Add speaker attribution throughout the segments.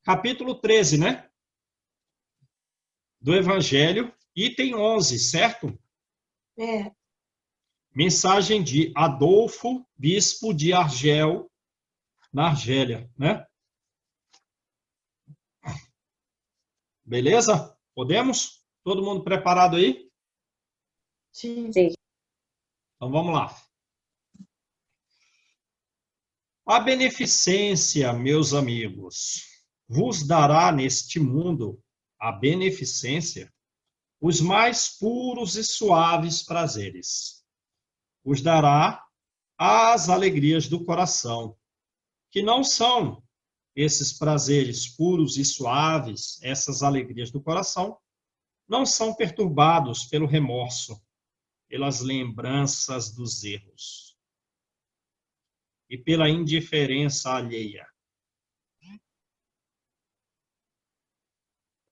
Speaker 1: capítulo 13, né? Do Evangelho, item 11, certo?
Speaker 2: É.
Speaker 1: Mensagem de Adolfo, bispo de Argel, na Argélia, né? Beleza? Podemos? Todo mundo preparado aí?
Speaker 2: Sim.
Speaker 3: Sim.
Speaker 1: Então vamos lá. A beneficência, meus amigos, vos dará neste mundo a beneficência os mais puros e suaves prazeres. Vos dará as alegrias do coração, que não são esses prazeres puros e suaves, essas alegrias do coração, não são perturbados pelo remorso, pelas lembranças dos erros e pela indiferença alheia.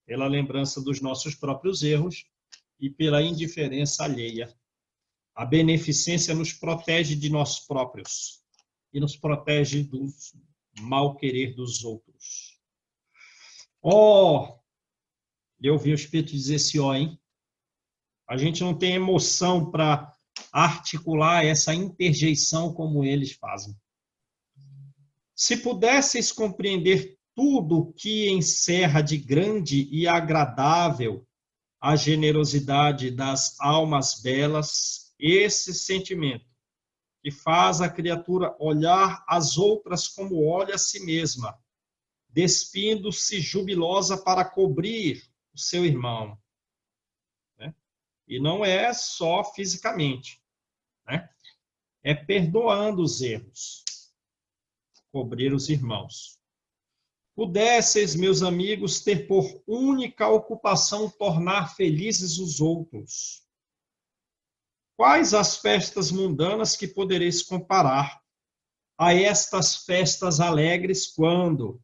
Speaker 1: Pela lembrança dos nossos próprios erros e pela indiferença alheia. A beneficência nos protege de nós próprios e nos protege do mal-querer dos outros. Eu ouvi o Espírito dizer assim, hein? A gente não tem emoção para articular essa interjeição como eles fazem. Se pudesseis compreender tudo que encerra de grande e agradável a generosidade das almas belas, esse sentimento que faz a criatura olhar as outras como olha a si mesma, despindo-se jubilosa para cobrir o seu irmão. Né? E não é só fisicamente, né? É perdoando os erros, cobrir os irmãos. Pudesseis, meus amigos, ter por única ocupação tornar felizes os outros. Quais as festas mundanas que podereis comparar a estas festas alegres quando,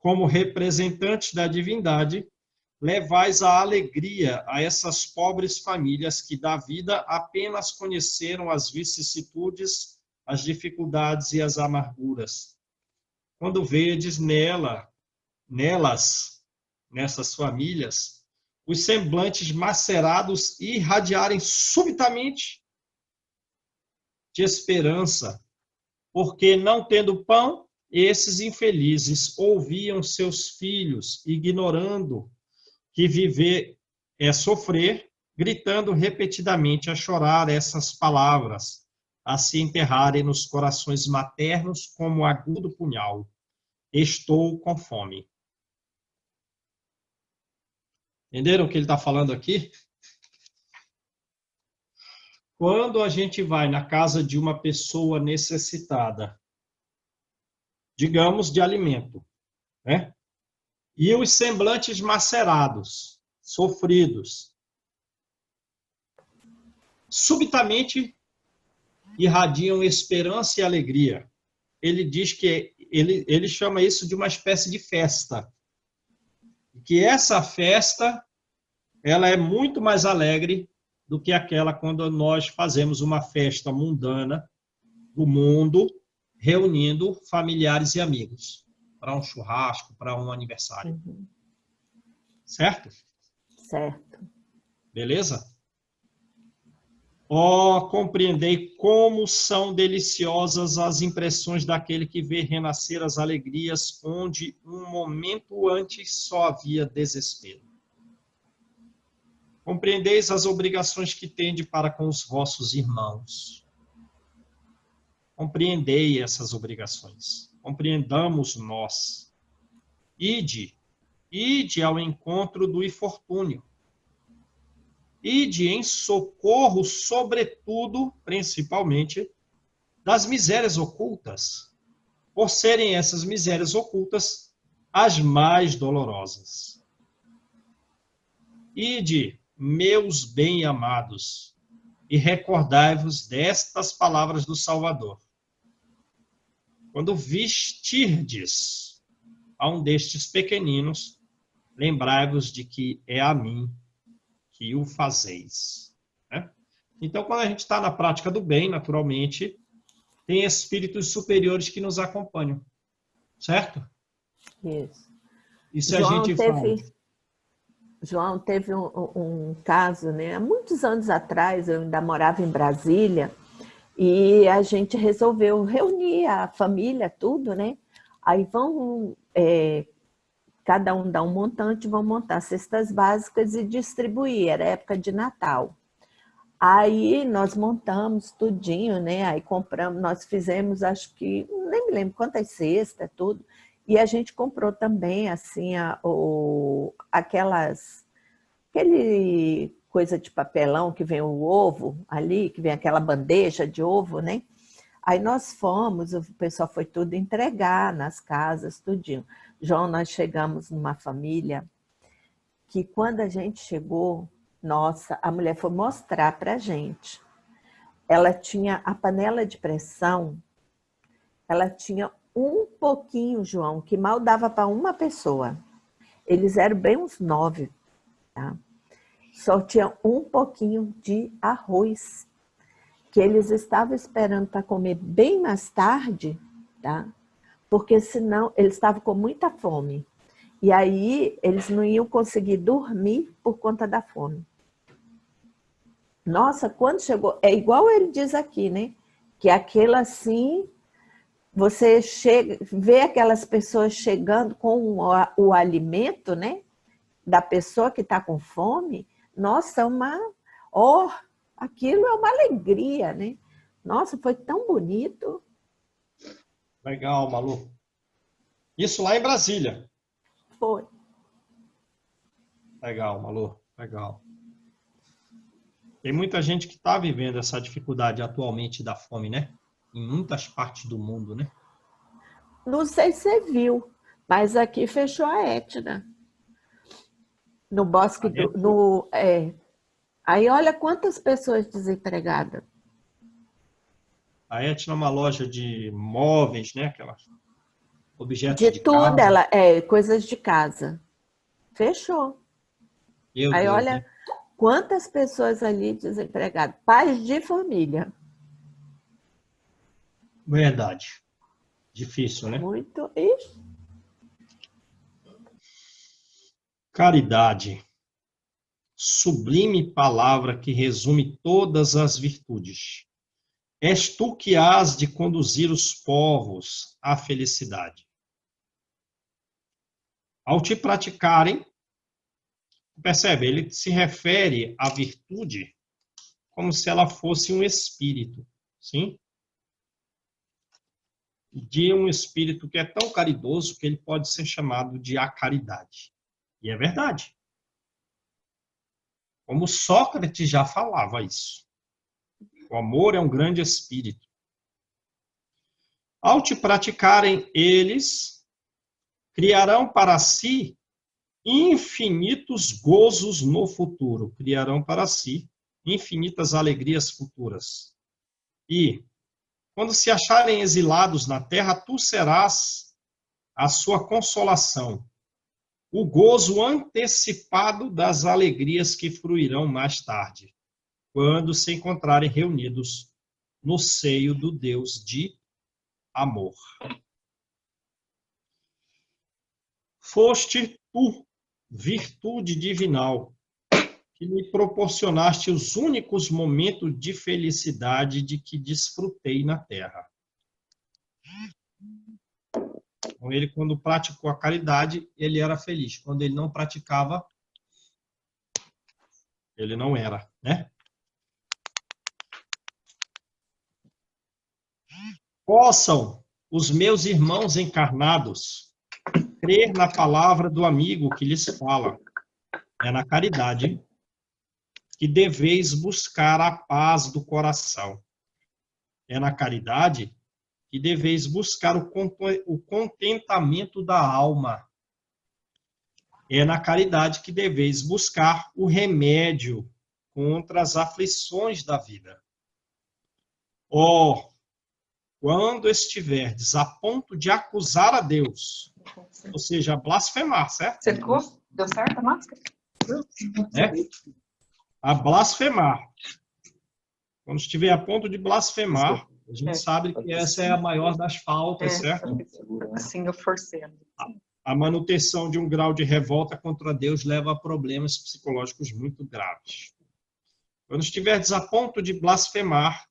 Speaker 1: como representantes da divindade, levais a alegria a essas pobres famílias que da vida apenas conheceram as vicissitudes, as dificuldades e as amarguras? Quando vedes nessas famílias, os semblantes macerados irradiarem subitamente de esperança, porque, não tendo pão, esses infelizes ouviam seus filhos, ignorando que viver é sofrer, gritando repetidamente a chorar essas palavras, a se enterrarem nos corações maternos como agudo punhal. Estou com fome. Entenderam o que ele está falando aqui? Quando a gente vai na casa de uma pessoa necessitada, digamos, de alimento, né? E os semblantes macerados, sofridos, subitamente irradiam esperança e alegria. Ele diz que ele chama isso de uma espécie de festa. Que essa festa ela é muito mais alegre do que aquela quando nós fazemos uma festa mundana do mundo, reunindo familiares e amigos para um churrasco, para um aniversário.
Speaker 3: Uhum.
Speaker 1: Certo?
Speaker 3: Certo.
Speaker 1: Beleza? Compreendei como são deliciosas as impressões daquele que vê renascer as alegrias onde um momento antes só havia desespero. Compreendeis as obrigações que tende para com os vossos irmãos. Compreendei essas obrigações. Compreendamos nós. Ide ao encontro do infortúnio. Ide em socorro, sobretudo, principalmente, das misérias ocultas, por serem essas misérias ocultas as mais dolorosas. Ide, meus bem-amados, e recordai-vos destas palavras do Salvador. Quando vestirdes a um destes pequeninos, lembrai-vos de que é a mim que o fazeis. Né? Então, quando a gente está na prática do bem, naturalmente, tem espíritos superiores que nos acompanham. Certo?
Speaker 3: Isso.
Speaker 1: E se a gente fala?
Speaker 3: João, teve um caso, né? Há muitos anos atrás, eu ainda morava em Brasília, e a gente resolveu reunir a família, tudo, né? Aí cada um dá um montante, vão montar cestas básicas e distribuir, era época de Natal. Aí nós montamos tudinho, né? Aí compramos, nós fizemos, acho que, nem me lembro quantas cestas, tudo. E a gente comprou também, assim, aquele coisa de papelão que vem o ovo ali, que vem aquela bandeja de ovo, né? Aí nós fomos, o pessoal foi tudo entregar nas casas, tudinho. João, nós chegamos numa família que quando a gente chegou, nossa, a mulher foi mostrar para a gente. Ela tinha a panela de pressão, ela tinha um pouquinho, João, que mal dava para uma pessoa. Eles eram bem uns 9, tá? Só tinha um pouquinho de arroz, que eles estavam esperando para comer bem mais tarde, tá? Porque senão eles estavam com muita fome. E aí eles não iam conseguir dormir por conta da fome. Nossa, quando chegou, é igual ele diz aqui, né? Que aquilo assim, você vê aquelas pessoas chegando com o alimento, né? Da pessoa que está com fome. Nossa, aquilo é uma alegria, né? Nossa, foi tão bonito.
Speaker 1: Legal, Malu. Isso lá em Brasília.
Speaker 3: Foi.
Speaker 1: Legal, Malu. Legal. Tem muita gente que está vivendo essa dificuldade atualmente da fome, né? Em muitas partes do mundo, né?
Speaker 3: Não sei se você viu, mas aqui fechou a Etna. No bosque Aí olha quantas pessoas desempregadas.
Speaker 1: A Etna é uma loja de móveis, né? Aquelas objetos de
Speaker 3: tudo,
Speaker 1: casa.
Speaker 3: coisas de casa. Fechou.
Speaker 1: Meu
Speaker 3: Aí
Speaker 1: Deus,
Speaker 3: olha
Speaker 1: né?
Speaker 3: quantas pessoas ali desempregadas. Pais de família.
Speaker 1: Verdade. Difícil, né?
Speaker 3: Muito.
Speaker 1: Caridade. Sublime palavra que resume todas as virtudes. És tu que hás de conduzir os povos à felicidade. Ao te praticarem, percebe, ele se refere à virtude como se ela fosse um espírito, sim? De um espírito que é tão caridoso que ele pode ser chamado de a caridade. E é verdade. Como Sócrates já falava isso. O amor é um grande espírito. Ao te praticarem, eles criarão para si infinitos gozos no futuro. Criarão para si infinitas alegrias futuras. E, quando se acharem exilados na terra, tu serás a sua consolação, o gozo antecipado das alegrias que fruirão mais tarde, quando se encontrarem reunidos no seio do Deus de amor. Foste tu, virtude divinal, que me proporcionaste os únicos momentos de felicidade de que desfrutei na terra. Então, ele, quando praticou a caridade, ele era feliz. Quando ele não praticava, ele não era, né? Possam os meus irmãos encarnados crer na palavra do amigo que lhes fala. É na caridade que deveis buscar a paz do coração. É na caridade que deveis buscar o contentamento da alma. É na caridade que deveis buscar o remédio contra as aflições da vida. Oh, quando estiverdes a ponto de acusar a Deus, ou seja, blasfemar, certo?
Speaker 2: Você ficou? Deu certo a máscara?
Speaker 1: É? A blasfemar. Quando estiver a ponto de blasfemar, a gente sabe que essa é a maior das faltas, certo?
Speaker 2: Assim eu forcei.
Speaker 1: a manutenção de um grau de revolta contra Deus leva a problemas psicológicos muito graves. Quando estiverdes a ponto de blasfemar,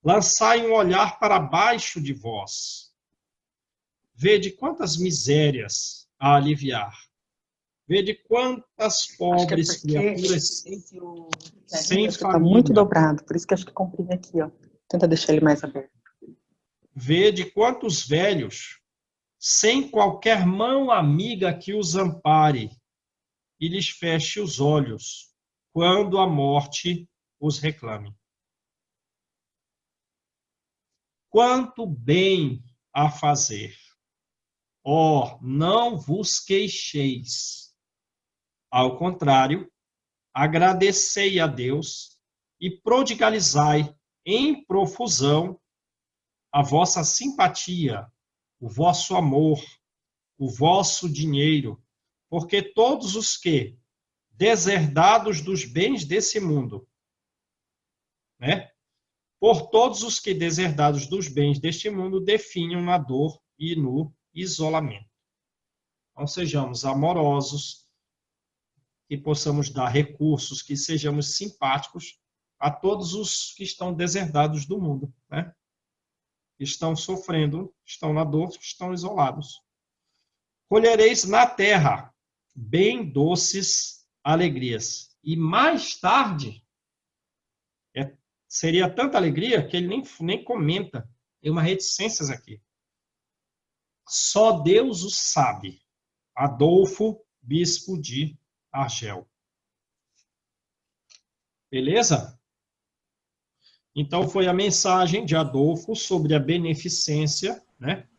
Speaker 1: lançai um olhar para baixo de vós. Vede quantas misérias a aliviar. Vede quantas pobres criaturas sem
Speaker 4: Está
Speaker 1: família.
Speaker 4: muito dobrado, por isso que acho que comprime aqui, ó. Tenta deixar ele mais aberto.
Speaker 1: Vede quantos velhos, sem qualquer mão amiga que os ampare e lhes feche os olhos, quando a morte os reclame. Quanto bem a fazer! Ó, não vos queixeis. Ao contrário, agradecei a Deus e prodigalizai em profusão a vossa simpatia, o vosso amor, o vosso dinheiro, porque todos os que, deserdados dos bens desse mundo, né? Por todos os que, deserdados dos bens deste mundo, definham na dor e no isolamento. Então, sejamos amorosos, que possamos dar recursos, que sejamos simpáticos a todos os que estão deserdados do mundo, né? Estão sofrendo, estão na dor, estão isolados. Colhereis na terra bem doces alegrias. E mais tarde, seria tanta alegria que ele nem comenta. Tem uma reticências aqui. Só Deus o sabe. Adolfo, bispo de Argel. Beleza? Então, foi a mensagem de Adolfo sobre a beneficência, né?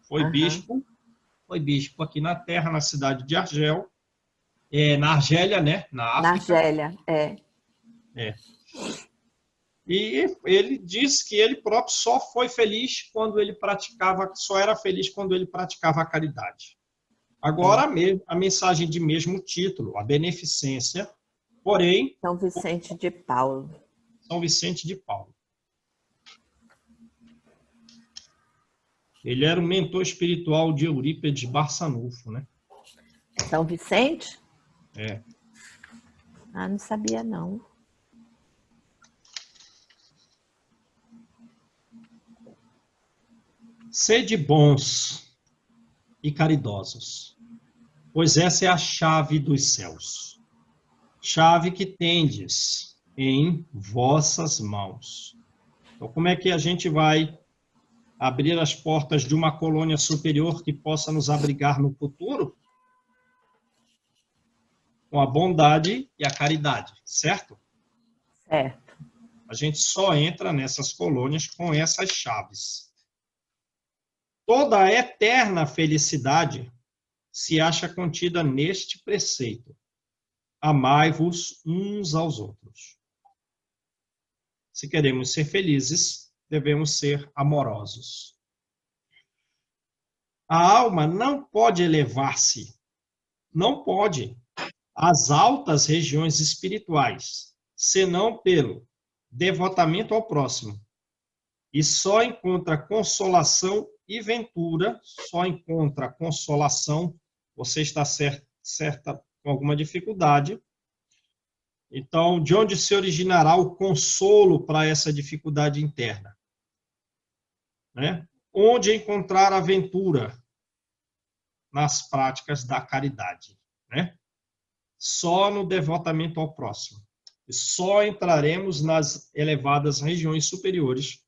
Speaker 1: Foi bispo aqui na terra, na cidade de Argel. Na Argélia, né? Na África.
Speaker 3: Na Argélia,
Speaker 1: E ele diz que ele próprio só foi feliz quando ele praticava, só era feliz quando ele praticava a caridade. Agora, a mensagem de mesmo título, a beneficência, porém...
Speaker 3: São Vicente de Paulo.
Speaker 1: São Vicente de Paulo. Ele era o mentor espiritual de Eurípides Barçanufo, né?
Speaker 3: São Vicente?
Speaker 1: É.
Speaker 3: Ah, não sabia, não.
Speaker 1: Sede bons e caridosos, pois essa é a chave dos céus. Chave que tendes em vossas mãos. Então, como é que a gente vai abrir as portas de uma colônia superior que possa nos abrigar no futuro? Com a bondade e a caridade, certo?
Speaker 3: Certo.
Speaker 1: A gente só entra nessas colônias com essas chaves. Toda a eterna felicidade se acha contida neste preceito. Amai-vos uns aos outros. Se queremos ser felizes, devemos ser amorosos. A alma não pode elevar-se, não pode, às altas regiões espirituais, senão pelo devotamento ao próximo. E só encontra consolação e ventura, só encontra consolação, você está certa com alguma dificuldade. Então, de onde se originará o consolo para essa dificuldade interna? Né? Onde encontrar a ventura? Nas práticas da caridade. Né? Só no devotamento ao próximo. E só entraremos nas elevadas regiões superiores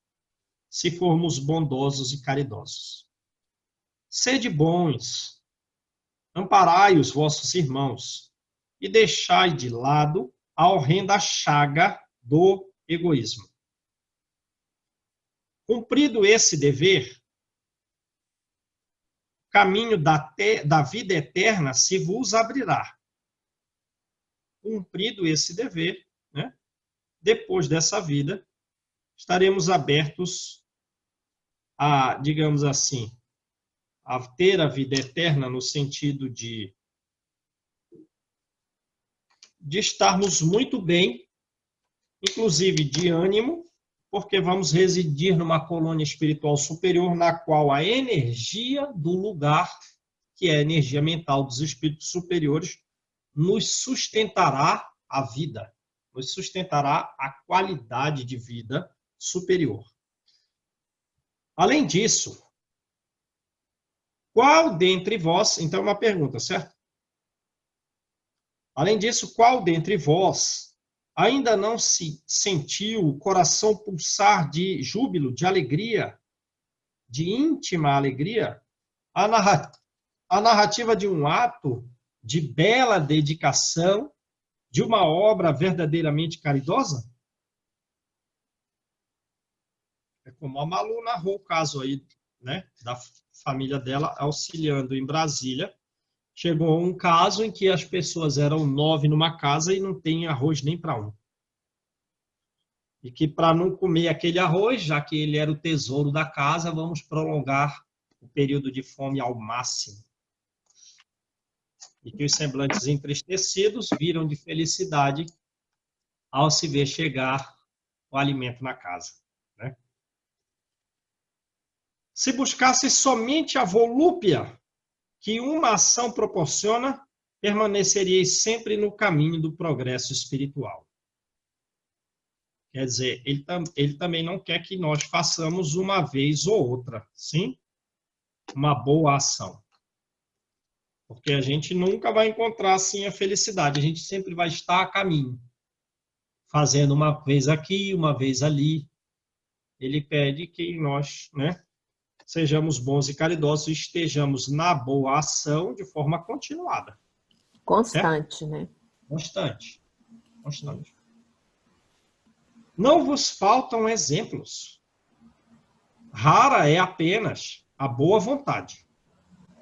Speaker 1: se formos bondosos e caridosos. Sede bons, amparai os vossos irmãos e deixai de lado a horrenda chaga do egoísmo. Cumprido esse dever, o caminho da vida eterna se vos abrirá. Cumprido esse dever, né? Depois dessa vida, estaremos abertos a, digamos assim, a ter a vida eterna no sentido de estarmos muito bem, inclusive de ânimo, porque vamos residir numa colônia espiritual superior na qual a energia do lugar que é a energia mental dos espíritos superiores, nos sustentará a vida, nos sustentará a qualidade de vida superior. Além disso, qual dentre vós, então é uma pergunta, certo? Além disso, qual dentre vós ainda não se sentiu o coração pulsar de júbilo, de alegria, de íntima alegria? A narrativa de um ato de bela dedicação, de uma obra verdadeiramente caridosa? É como a Malu narrou o caso aí, né, da família dela auxiliando em Brasília. Chegou um caso em que as pessoas eram 9 numa casa e não tem arroz nem para um. E que para não comer aquele arroz, já que ele era o tesouro da casa, vamos prolongar o período de fome ao máximo. E que os semblantes entristecidos viram de felicidade ao se ver chegar o alimento na casa, né? Se buscasse somente a volúpia que uma ação proporciona, permaneceríeis sempre no caminho do progresso espiritual. Quer dizer, ele também não quer que nós façamos uma vez ou outra, sim? Uma boa ação. Porque a gente nunca vai encontrar assim a felicidade, a gente sempre vai estar a caminho, fazendo uma vez aqui, uma vez ali. Ele pede que nós, né, sejamos bons e caridosos e estejamos na boa ação de forma continuada.
Speaker 3: Constante,
Speaker 1: certo?
Speaker 3: né?
Speaker 1: Constante. Não vos faltam exemplos. Rara é apenas a boa vontade.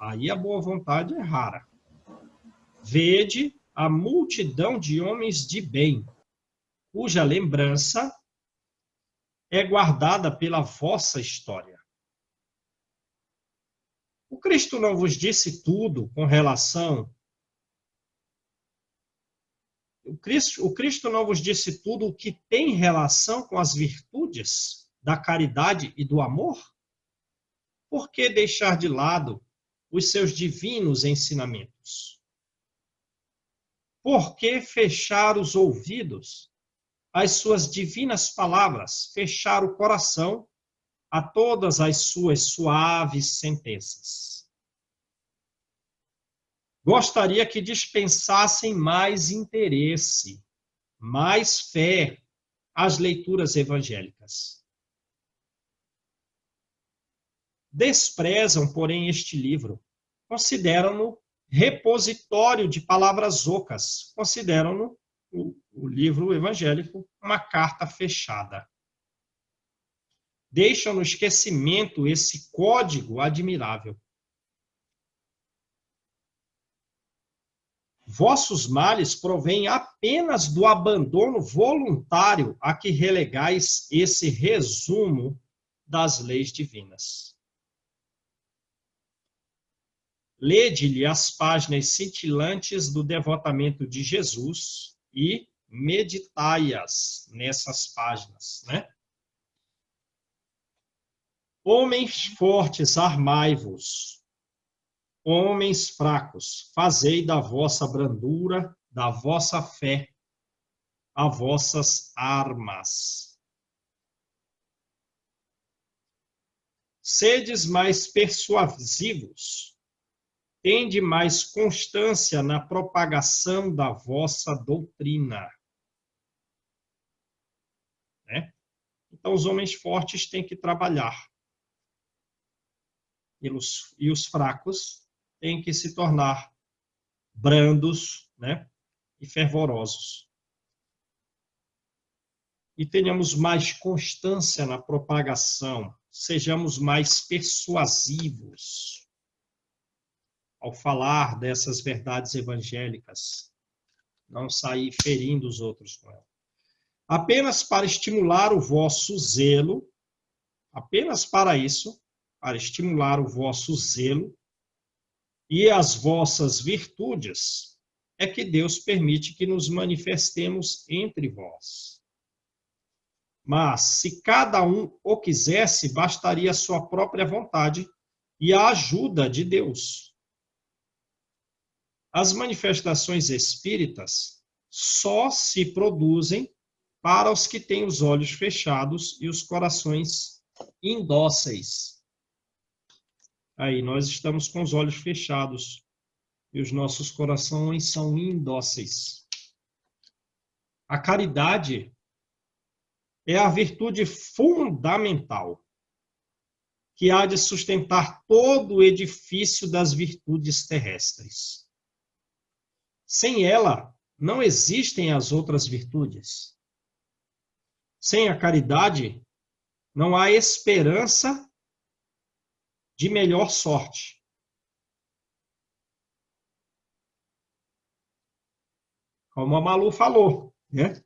Speaker 1: Aí a boa vontade é rara. Vede a multidão de homens de bem, cuja lembrança é guardada pela vossa história. O Cristo não vos disse tudo com relação... O Cristo não vos disse tudo o que tem relação com as virtudes da caridade e do amor? Por que deixar de lado os seus divinos ensinamentos? Por que fechar os ouvidos às suas divinas palavras, fechar o coração a todas as suas suaves sentenças? Gostaria que dispensassem mais interesse, mais fé às leituras evangélicas. Desprezam, porém, este livro. Consideram-no repositório de palavras ocas. Consideram-no, o livro evangélico, uma carta fechada. Deixam no esquecimento esse código admirável. Vossos males provêm apenas do abandono voluntário a que relegais esse resumo das leis divinas. Lede-lhe as páginas cintilantes do devotamento de Jesus e meditai-as nessas páginas, né? Homens fortes, armai-vos. Homens fracos, fazei da vossa brandura, da vossa fé, as vossas armas. Sedes mais persuasivos, tende mais constância na propagação da vossa doutrina. Né? Então, os homens fortes têm que trabalhar. E os fracos têm que se tornar brandos, né, e fervorosos. E tenhamos mais constância na propagação, sejamos mais persuasivos ao falar dessas verdades evangélicas, não sair ferindo os outros com ela. Apenas para estimular o vosso zelo, apenas para isso, para estimular o vosso zelo, e as vossas virtudes, é que Deus permite que nos manifestemos entre vós. Mas, se cada um o quisesse, bastaria a sua própria vontade e a ajuda de Deus. as manifestações espíritas só se produzem para os que têm os olhos fechados e os corações indóceis. Aí, nós estamos com os olhos fechados e os nossos corações são indóceis. A caridade é a virtude fundamental que há de sustentar todo o edifício das virtudes terrestres. Sem ela, não existem as outras virtudes. Sem a caridade, não há esperança de melhor sorte. Como a Malu falou, né?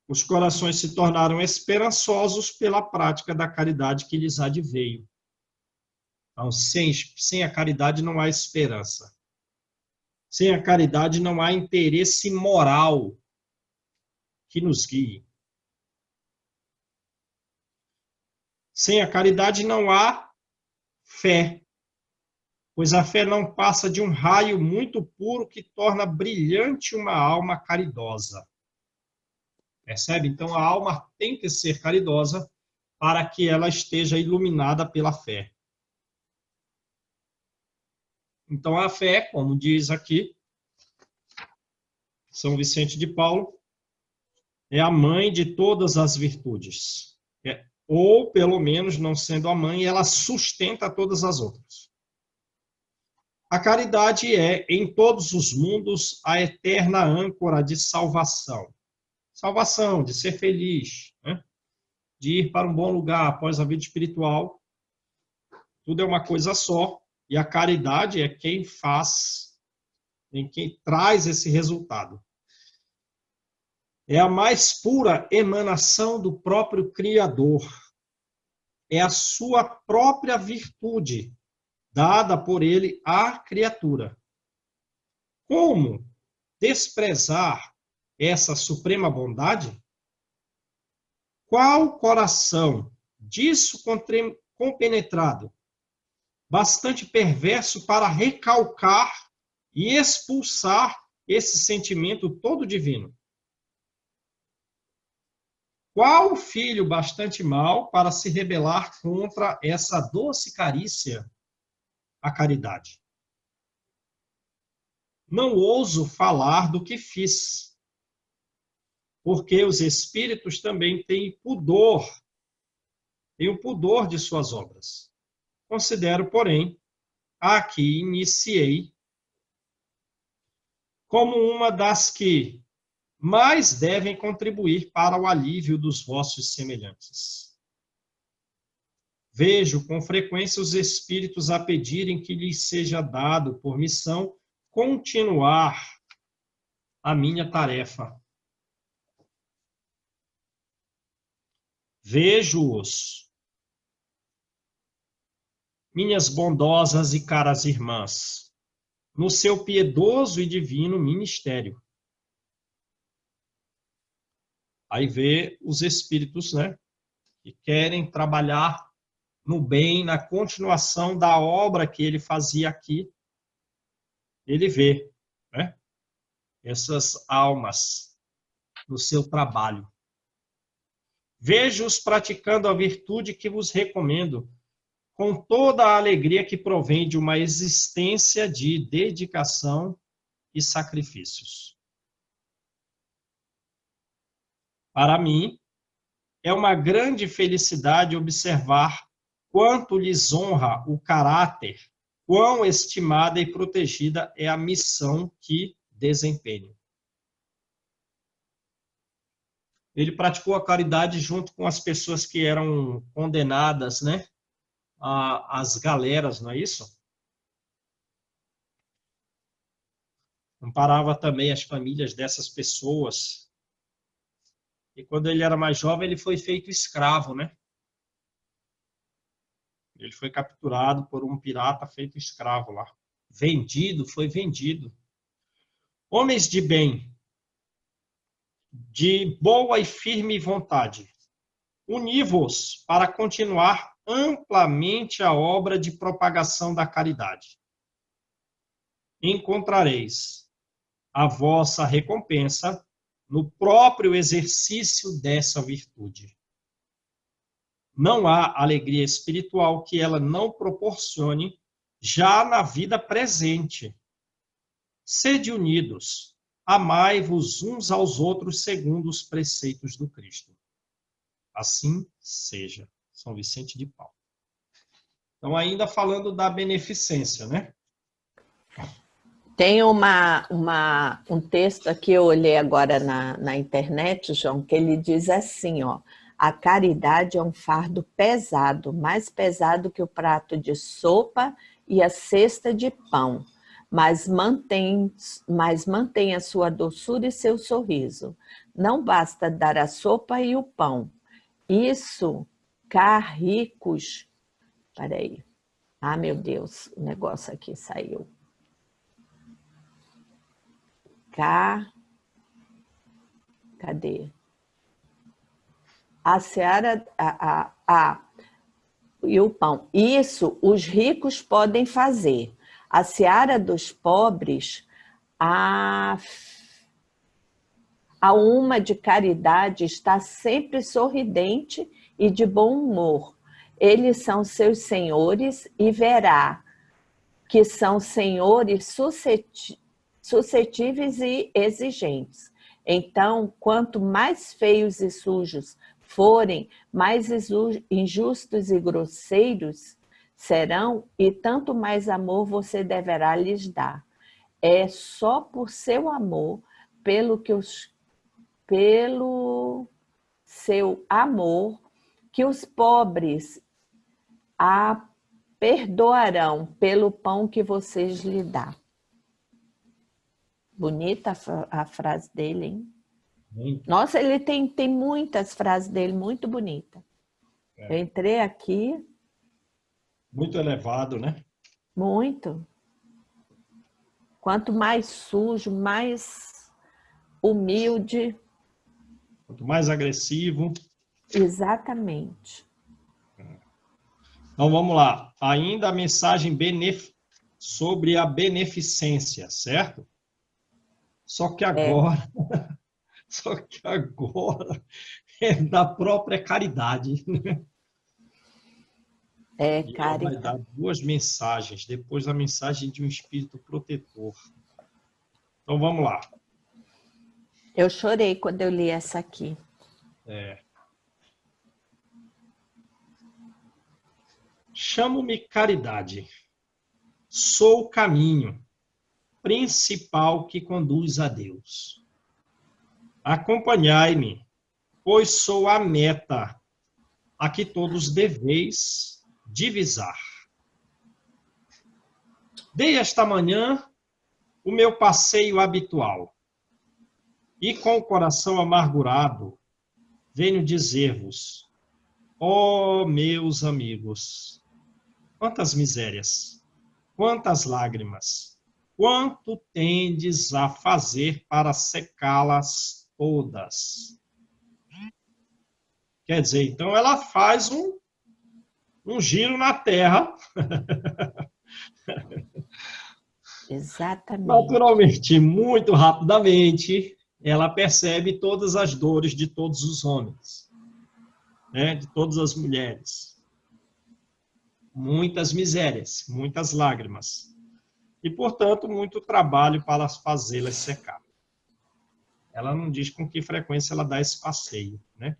Speaker 1: Os corações se tornaram esperançosos pela prática da caridade que lhes adveio. Então, sem a caridade não há esperança. Sem a caridade não há interesse moral que nos guie. Sem a caridade não há fé, pois a fé não passa de um raio muito puro que torna brilhante uma alma caridosa. Percebe? Então, a alma tem que ser caridosa para que ela esteja iluminada pela fé. Então, a fé, como diz aqui São Vicente de Paulo, é a mãe de todas as virtudes. Ou, pelo menos, não sendo a mãe, ela sustenta todas as outras. A caridade é, em todos os mundos, a eterna âncora de salvação. Salvação, de ser feliz, né? De ir para um bom lugar após a vida espiritual. Tudo é uma coisa só. E a caridade é quem faz, quem traz esse resultado. É a mais pura emanação do próprio Criador. É a sua própria virtude, dada por ele à criatura. Como desprezar essa suprema bondade? Qual coração disso compenetrado, bastante perverso para recalcar e expulsar esse sentimento todo divino? Qual filho bastante mau para se rebelar contra essa doce carícia, a caridade? Não ouso falar do que fiz, porque os espíritos também têm pudor, têm o pudor de suas obras. Considero, porém, a que iniciei como uma das que mais devem contribuir para o alívio dos vossos semelhantes. Vejo com frequência os espíritos a pedirem que lhes seja dado por missão continuar a minha tarefa. Vejo-os, minhas bondosas e caras irmãs, no seu piedoso e divino ministério. Aí vê os espíritos, né, que querem trabalhar no bem, na continuação da obra que ele fazia aqui. Ele vê, né, essas almas no seu trabalho. Vejo-os praticando a virtude que vos recomendo, com toda a alegria que provém de uma existência de dedicação e sacrifícios. Para mim, é uma grande felicidade observar quanto lhes honra o caráter, quão estimada e protegida é a missão que desempenham. Ele praticou a caridade junto com as pessoas que eram condenadas, né, às galeras, não é isso? Amparava também as famílias dessas pessoas. E quando ele era mais jovem, ele foi feito escravo, né? Ele foi capturado por um pirata feito escravo lá. Vendido, foi vendido. Homens de bem, de boa e firme vontade, uni-vos para continuar amplamente a obra de propagação da caridade. encontrareis a vossa recompensa no próprio exercício dessa virtude. Não há alegria espiritual que ela não proporcione já na vida presente. Sede unidos, amai-vos uns aos outros segundo os preceitos do Cristo. Assim seja. São Vicente de Paulo. Então, ainda falando da beneficência, né?
Speaker 3: Tem um texto aqui, eu olhei agora na internet, João, que ele diz assim, ó, a caridade é um fardo pesado, mais pesado que o prato de sopa e a cesta de pão, mas mantém a sua doçura e seu sorriso. Não basta dar a sopa e o pão. Isso, cá ricos... Peraí. Ah, meu Deus, o negócio aqui saiu. Cadê? A seara... e o pão. Isso os ricos podem fazer. A seara dos pobres, a uma de caridade está sempre sorridente e de bom humor. Eles são seus senhores e verá que são senhores suscetíveis e exigentes. Então, quanto mais feios e sujos forem, mais injustos e grosseiros serão, e tanto mais amor você deverá lhes dar. É só por seu amor, pelo seu amor, que os pobres a perdoarão pelo pão que vocês lhe dão. Bonita a frase dele, hein?
Speaker 1: Muito.
Speaker 3: Nossa, ele tem muitas frases dele muito bonitas. Eu entrei aqui...
Speaker 1: Muito elevado, né?
Speaker 3: Muito. Quanto mais sujo, mais humilde.
Speaker 1: Quanto mais agressivo.
Speaker 3: Exatamente.
Speaker 1: Então, vamos lá. Ainda a mensagem sobre a beneficência, certo? Só que agora é da própria caridade. E ela vai dar duas mensagens, depois a mensagem de um espírito protetor. Então, vamos lá.
Speaker 3: Eu chorei quando eu li essa aqui.
Speaker 1: Chamo-me caridade. Sou o caminho principal que conduz a Deus. Acompanhai-me, pois sou a meta a que todos deveis divisar. Dei esta manhã o meu passeio habitual e com o coração amargurado venho dizer-vos, ó meus amigos, quantas misérias, quantas lágrimas, quanto tendes a fazer para secá-las todas. Quer dizer, então ela faz um giro na Terra.
Speaker 3: Exatamente.
Speaker 1: Naturalmente, muito rapidamente, ela percebe todas as dores de todos os homens, né? De todas as mulheres. Muitas misérias, muitas lágrimas. E, portanto, muito trabalho para fazê-las secar. Ela não diz com que frequência ela dá esse passeio, né?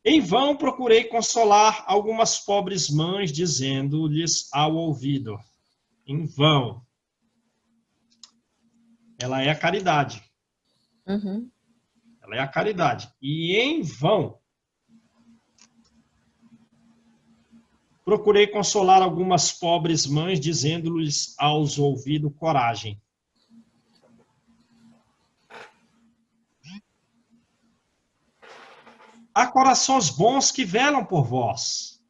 Speaker 1: Em vão procurei consolar algumas pobres mães, dizendo-lhes ao ouvido, em vão. Ela é a caridade.
Speaker 3: Uhum.
Speaker 1: Ela é a caridade. E em vão procurei consolar algumas pobres mães, dizendo-lhes aos ouvidos, coragem. Há corações bons que velam por vós.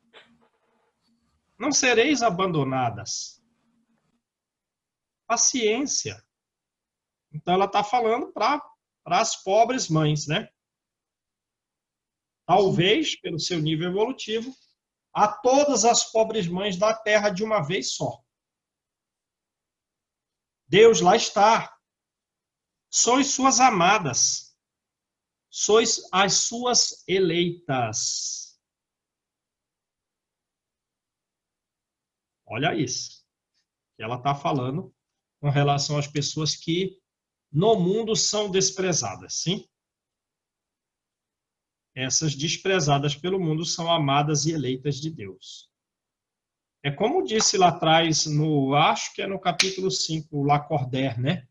Speaker 1: Não sereis abandonadas. Paciência. Então, ela está falando para as pobres mães, né? Talvez, pelo seu nível evolutivo, a todas as pobres mães da Terra de uma vez só. Deus lá está. Sois suas amadas. Sois as suas eleitas. Olha isso. Ela está falando com relação às pessoas que no mundo são desprezadas, sim? Essas desprezadas pelo mundo são amadas e eleitas de Deus. É como disse lá atrás, acho que é no capítulo 5, Lacordaire, né?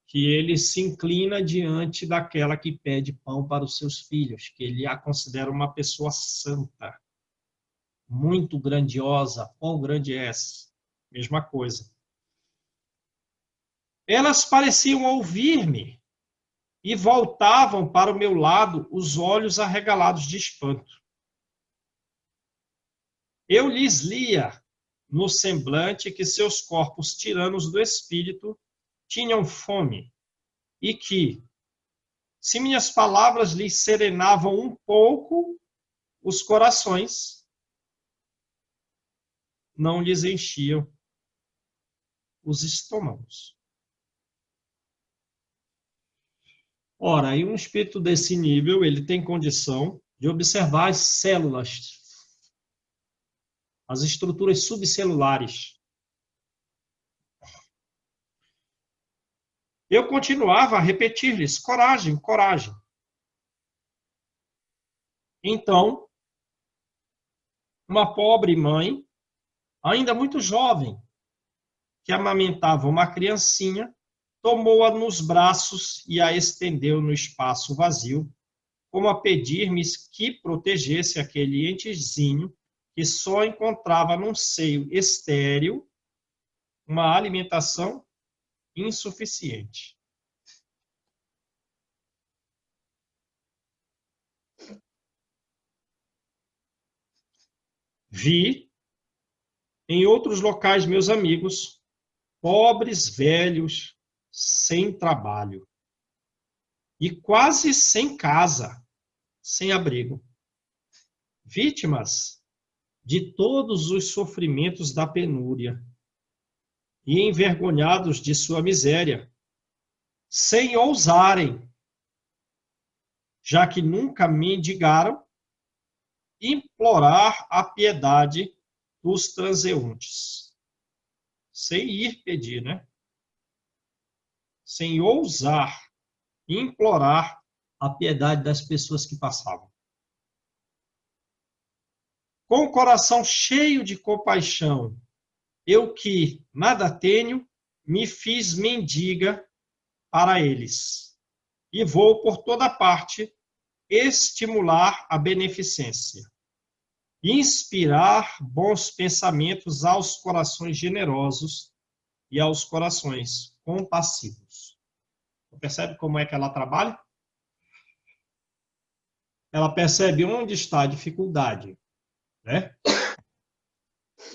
Speaker 1: Que ele se inclina diante daquela que pede pão para os seus filhos, que ele a considera uma pessoa santa, muito grandiosa, quão grande és. Mesma coisa. Elas pareciam ouvir-me e voltavam para o meu lado os olhos arregalados de espanto. Eu lhes lia no semblante que seus corpos tiranos do espírito tinham fome e que, se minhas palavras lhes serenavam um pouco os corações, não lhes enchiam os estômagos. Ora, e um espírito desse nível, ele tem condição de observar as células, as estruturas subcelulares. Eu continuava a repetir-lhes: coragem, coragem. Então, uma pobre mãe, ainda muito jovem, que amamentava uma criancinha, tomou-a nos braços e a estendeu no espaço vazio, como a pedir-me que protegesse aquele entezinho que só encontrava num seio estéril uma alimentação insuficiente. Vi em outros locais meus amigos, pobres velhos, sem trabalho e quase sem casa, sem abrigo, vítimas de todos os sofrimentos da penúria e envergonhados de sua miséria, sem ousarem, já que nunca mendigaram, implorar a piedade dos transeuntes. Sem ir pedir, né? Sem ousar implorar a piedade das pessoas que passavam. Com o coração cheio de compaixão, eu que nada tenho, me fiz mendiga para eles. E vou por toda parte estimular a beneficência, inspirar bons pensamentos aos corações generosos e aos corações compassivos. Percebe como é que ela trabalha? Ela percebe onde está a dificuldade, né?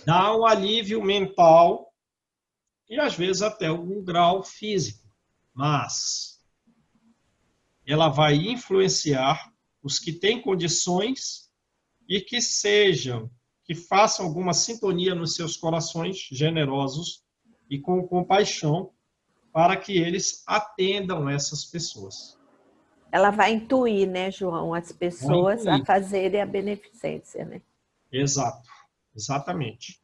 Speaker 1: Dá um alívio mental e às vezes até algum grau físico, mas ela vai influenciar os que têm condições e que façam alguma sintonia nos seus corações generosos e com compaixão para que eles atendam essas pessoas.
Speaker 3: Ela vai intuir, né, João, as pessoas a fazerem a beneficência, né?
Speaker 1: Exato, exatamente.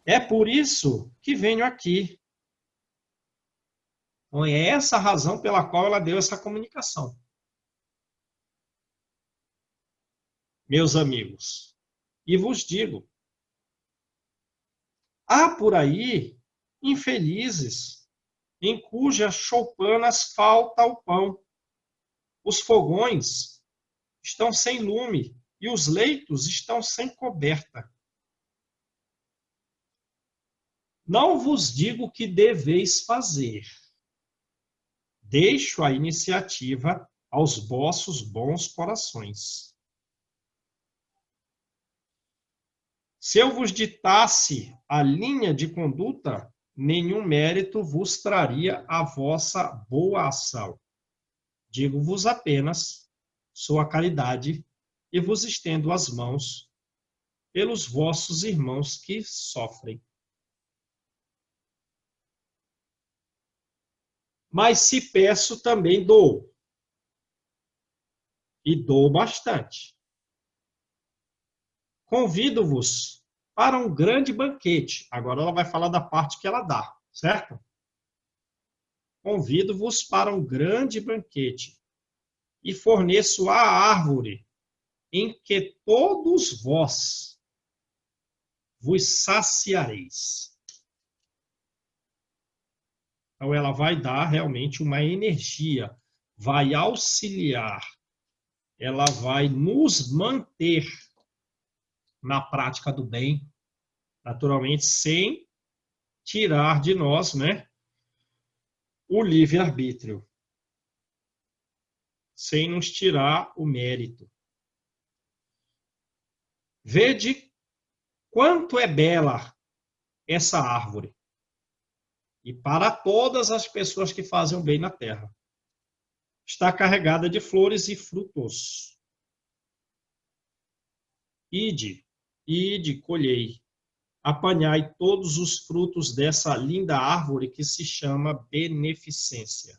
Speaker 1: É por isso que venho aqui. Então, é essa a razão pela qual ela deu essa comunicação. Meus amigos, e vos digo, há por aí infelizes em cujas choupanas falta o pão. Os fogões estão sem lume e os leitos estão sem coberta. Não vos digo o que deveis fazer. Deixo a iniciativa aos vossos bons corações. Se eu vos ditasse a linha de conduta, nenhum mérito vos traria a vossa boa ação. Digo-vos apenas, sou a caridade e vos estendo as mãos pelos vossos irmãos que sofrem. Mas se peço, também dou. E dou bastante. Convido-vos para um grande banquete. Agora ela vai falar da parte que ela dá, certo? Convido-vos para um grande banquete e forneço a árvore em que todos vós vos saciareis. Então, ela vai dar realmente uma energia, vai auxiliar, ela vai nos manter na prática do bem, naturalmente, sem tirar de nós, né, o livre-arbítrio, sem nos tirar o mérito. Vede quanto é bela essa árvore. E para todas as pessoas que fazem o bem na terra. Está carregada de flores e frutos. Ide, colhei, apanhai todos os frutos dessa linda árvore que se chama beneficência.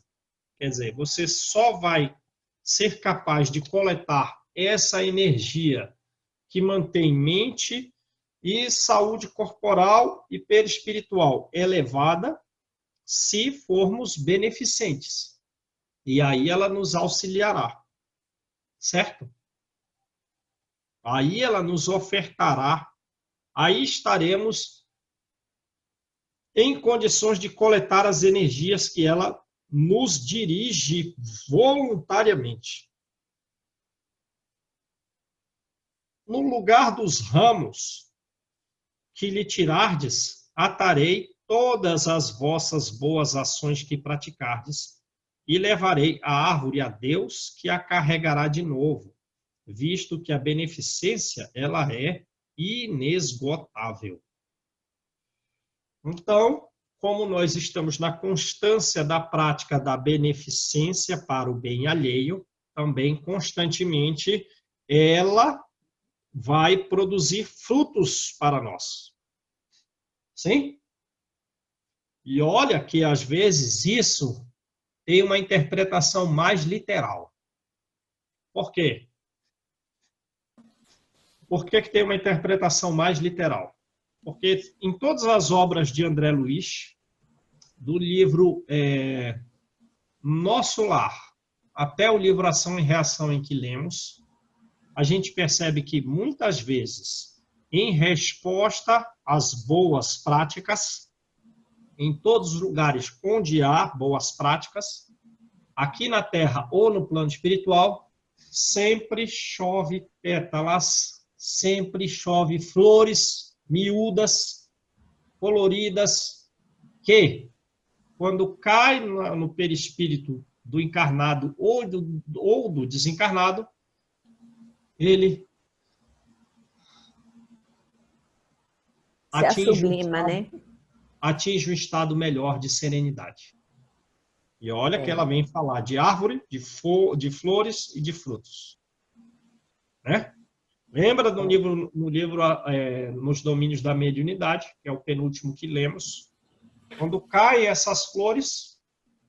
Speaker 1: Quer dizer, você só vai ser capaz de coletar essa energia que mantém mente e saúde corporal e perispiritual elevada se formos beneficentes. E aí ela nos auxiliará, certo? Aí ela nos ofertará, aí estaremos em condições de coletar as energias que ela nos dirige voluntariamente. No lugar dos ramos que lhe tirardes, atarei todas as vossas boas ações que praticardes, e levarei a árvore a Deus, que a carregará de novo, visto que a beneficência, ela é inesgotável. Então, como nós estamos na constância da prática da beneficência para o bem alheio, também constantemente ela vai produzir frutos para nós. Sim? E olha que, às vezes, isso tem uma interpretação mais literal. Por quê? Por que tem uma interpretação mais literal? Porque em todas as obras de André Luiz, do livro Nosso Lar, até o livro Ação e Reação em que lemos, a gente percebe que, muitas vezes, em resposta às boas práticas, em todos os lugares onde há boas práticas, aqui na Terra ou no plano espiritual, sempre chove pétalas, sempre chove flores miúdas, coloridas, que, quando cai no perispírito do encarnado ou do desencarnado, ele atinge um estado melhor de serenidade. E olha que ela vem falar de árvore, de flores e de frutos. Né? Lembra no livro Nos Domínios da Mediunidade, que é o penúltimo que lemos? Quando caem essas flores,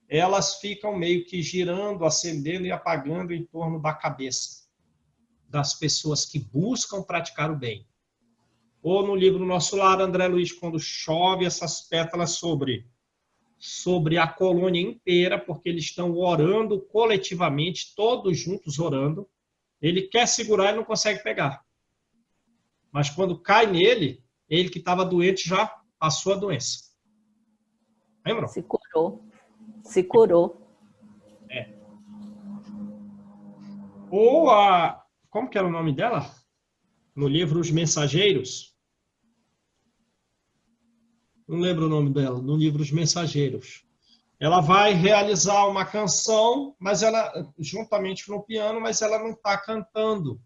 Speaker 1: elas ficam meio que girando, acendendo e apagando em torno da cabeça das pessoas que buscam praticar o bem. Ou no livro Nosso Lar, André Luiz, quando chove essas pétalas sobre a colônia inteira, porque eles estão orando coletivamente, todos juntos orando, ele quer segurar e não consegue pegar. Mas quando cai nele, ele que estava doente já passou a doença. Lembram?
Speaker 3: Se curou. Se curou.
Speaker 1: Ou como que era o nome dela? No livro Os Mensageiros. Não lembro o nome dela. No livro Os Mensageiros. Ela vai realizar uma canção, mas ela, juntamente com o piano, mas ela não está cantando.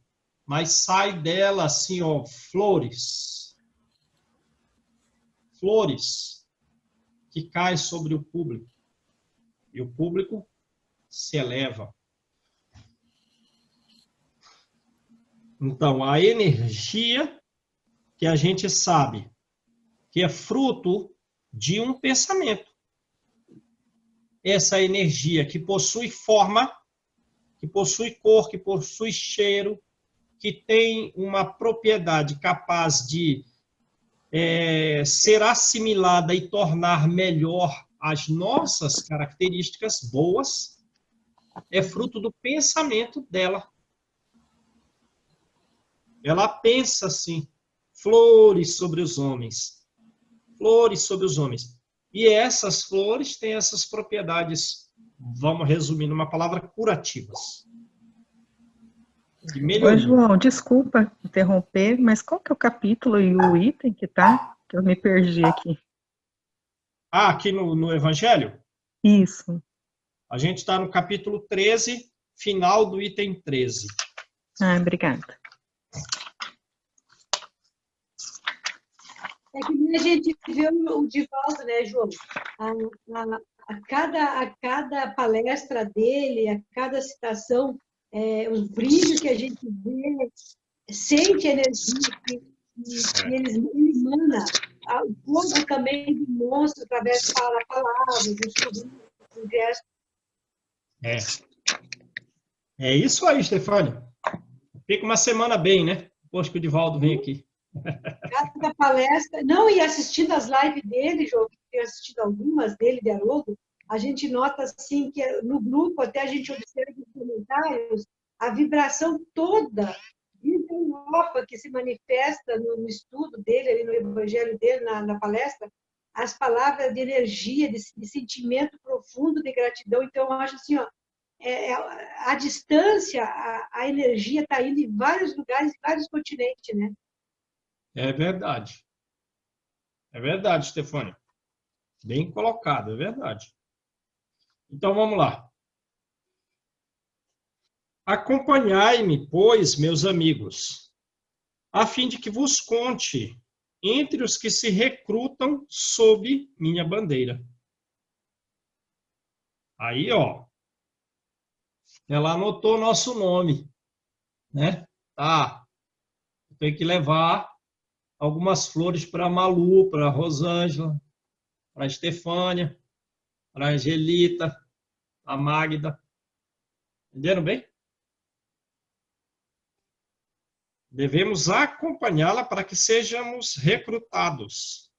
Speaker 1: Mas sai dela assim, ó, flores. Flores que caem sobre o público. E o público se eleva. Então, a energia que a gente sabe que é fruto de um pensamento. essa energia que possui forma, que possui cor, que possui cheiro, que tem uma propriedade capaz de ser assimilada e tornar melhor as nossas características boas, é fruto do pensamento dela. Ela pensa assim, flores sobre os homens. Flores sobre os homens. E essas flores têm essas propriedades, vamos resumir numa palavra, curativas. De melhoria.
Speaker 4: Oi, João, desculpa interromper, mas qual que é o capítulo e o item que tá? Que eu me perdi aqui.
Speaker 1: Ah, aqui no Evangelho?
Speaker 4: Isso.
Speaker 1: A gente está no capítulo 13, final do item 13.
Speaker 4: Ah, obrigada.
Speaker 5: É que nem a gente vê o Divaldo, né, João? A cada palestra dele, a cada citação, os brilhos que a gente vê, sente a energia que ele emana. O povo também demonstra através de palavras, dos sorrisos, dos gestos.
Speaker 1: É isso aí, Stefânia. Fica uma semana bem, né? Depois que o Divaldo vem aqui.
Speaker 5: Cada palestra. Não, e assistindo as lives dele, João, que tenho assistido algumas dele, de Haroldo, a gente nota assim que no grupo, até a gente observa os comentários, a vibração toda nova que se manifesta no estudo dele, ali no evangelho dele, na palestra, as palavras de energia, de sentimento profundo de gratidão. Então, eu acho assim, ó, a distância, a energia está indo em vários lugares, em vários continentes, né?
Speaker 1: É verdade. É verdade, Stefânia. Bem colocado, é verdade. Então, vamos lá. Acompanhai-me, pois, meus amigos, a fim de que vos conte entre os que se recrutam sob minha bandeira. Aí, ó, ela anotou o nosso nome, né? Tá, tem que levar algumas flores para a Malu, para a Rosângela, para a Estefânia, para a Angelita, a Magda. Entenderam bem? Devemos acompanhá-la para que sejamos recrutados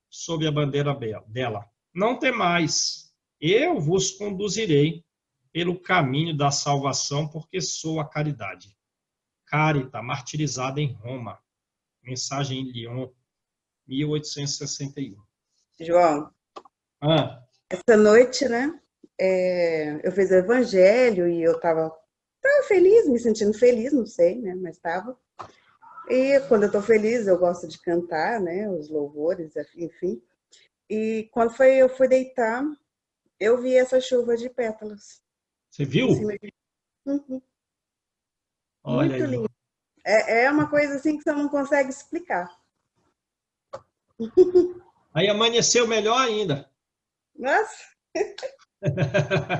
Speaker 1: sob a bandeira dela. Não temais, eu vos conduzirei pelo caminho da salvação, porque sou a caridade. Carita, martirizada em Roma. Mensagem em Lyon, 1861.
Speaker 6: João,
Speaker 1: Essa
Speaker 6: noite, né, eu fiz o evangelho e eu estava feliz, me sentindo feliz, não sei, né, mas estava. E quando eu estou feliz, eu gosto de cantar, né, os louvores, enfim. E quando eu fui deitar, eu vi essa chuva de pétalas.
Speaker 1: Você viu?
Speaker 6: Uhum.
Speaker 1: Olha
Speaker 6: muito
Speaker 1: aí.
Speaker 6: lindo. É uma coisa assim que você não consegue explicar.
Speaker 1: Aí amanheceu melhor ainda.
Speaker 6: Nossa!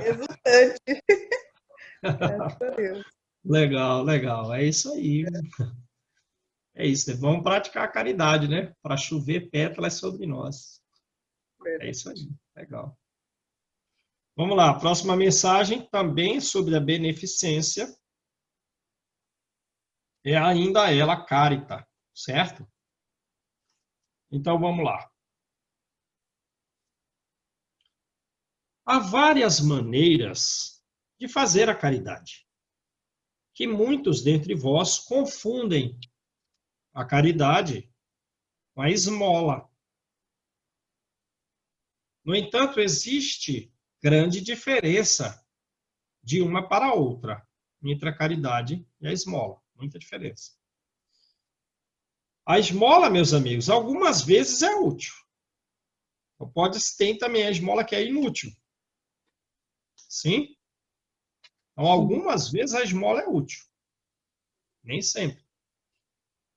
Speaker 6: Exultante. Graças a Deus.
Speaker 1: Legal, legal. É isso aí. É isso. Vamos praticar a caridade, né? Para chover pétalas sobre nós. É isso aí. Legal. Vamos lá. Próxima mensagem também sobre a beneficência. É ainda ela, Carita, certo? Então, vamos lá. Há várias maneiras de fazer a caridade, que muitos dentre vós confundem a caridade com a esmola. No entanto, existe grande diferença de uma para a outra, entre a caridade e a esmola. Muita diferença. A esmola, meus amigos, algumas vezes é útil. Ter também a esmola que é inútil. Sim? Então, algumas vezes a esmola é útil. Nem sempre.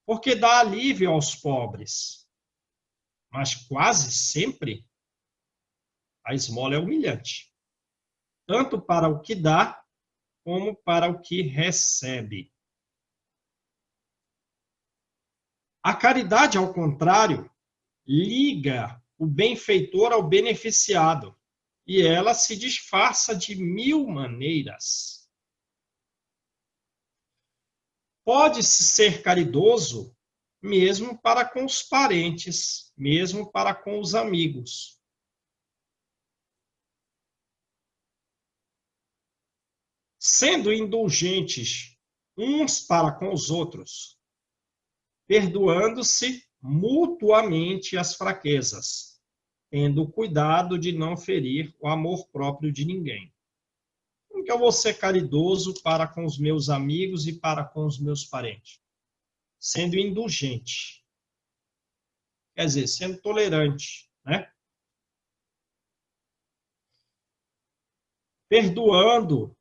Speaker 1: Porque dá alívio aos pobres. Mas quase sempre a esmola é humilhante. Tanto para o que dá, como para o que recebe. A caridade, ao contrário, liga o benfeitor ao beneficiado e ela se disfarça de 1000 maneiras. Pode-se ser caridoso mesmo para com os parentes, mesmo para com os amigos. Sendo indulgentes uns para com os outros, perdoando-se mutuamente as fraquezas, tendo cuidado de não ferir o amor próprio de ninguém. Como que eu vou ser caridoso para com os meus amigos e para com os meus parentes? Sendo indulgente. Quer dizer, sendo tolerante, né? Perdoando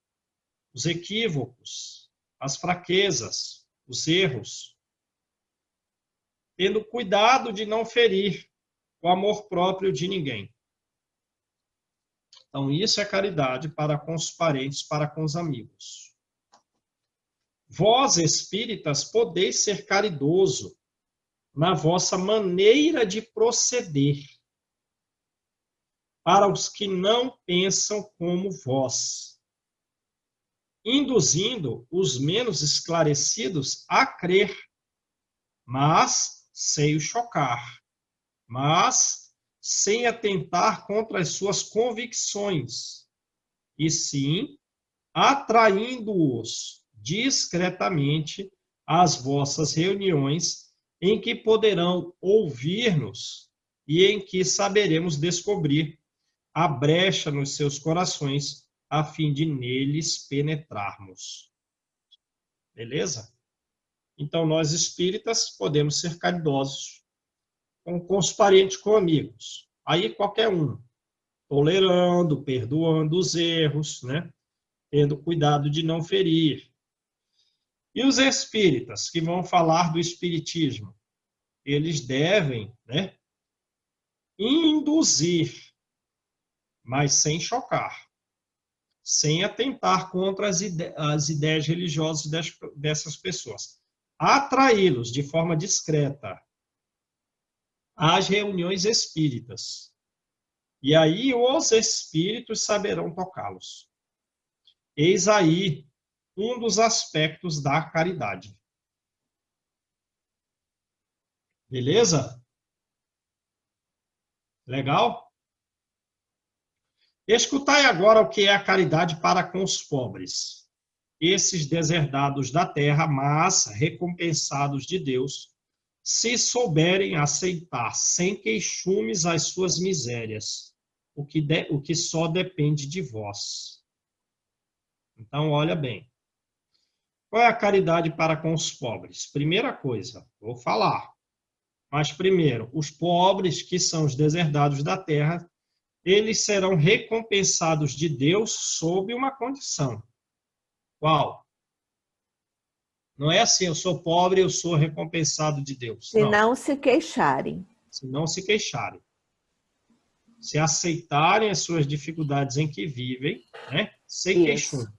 Speaker 1: os equívocos, as fraquezas, os erros, tendo cuidado de não ferir o amor próprio de ninguém. Então, isso é caridade para com os parentes, para com os amigos. Vós, espíritas, podeis ser caridoso na vossa maneira de proceder para os que não pensam como vós, induzindo os menos esclarecidos a crer, mas sem os chocar, mas sem atentar contra as suas convicções, e sim atraindo-os discretamente às vossas reuniões, em que poderão ouvir-nos e em que saberemos descobrir a brecha nos seus corações, a fim de neles penetrarmos. Beleza? Então, nós espíritas podemos ser caridosos com os parentes, com amigos. Aí, qualquer um, tolerando, perdoando os erros, né? Tendo cuidado de não ferir. E os espíritas, que vão falar do espiritismo, eles devem, né, induzir, mas sem chocar, sem atentar contra as ideias religiosas dessas pessoas. Atraí-los de forma discreta às reuniões espíritas. E aí os espíritos saberão tocá-los. Eis aí um dos aspectos da caridade. Beleza? Legal? Escutai agora o que é a caridade para com os pobres, esses deserdados da terra, mas recompensados de Deus, se souberem aceitar sem queixumes as suas misérias, o que só depende de vós. Então, olha bem. Qual é a caridade para com os pobres? Primeira coisa, vou falar. Mas primeiro, os pobres, que são os deserdados da terra, eles serão recompensados de Deus sob uma condição. Qual? Não é assim, eu sou pobre, eu sou recompensado de Deus.
Speaker 3: Se não se queixarem.
Speaker 1: Se não se queixarem. Se aceitarem as suas dificuldades em que vivem, né? Sem queixumes.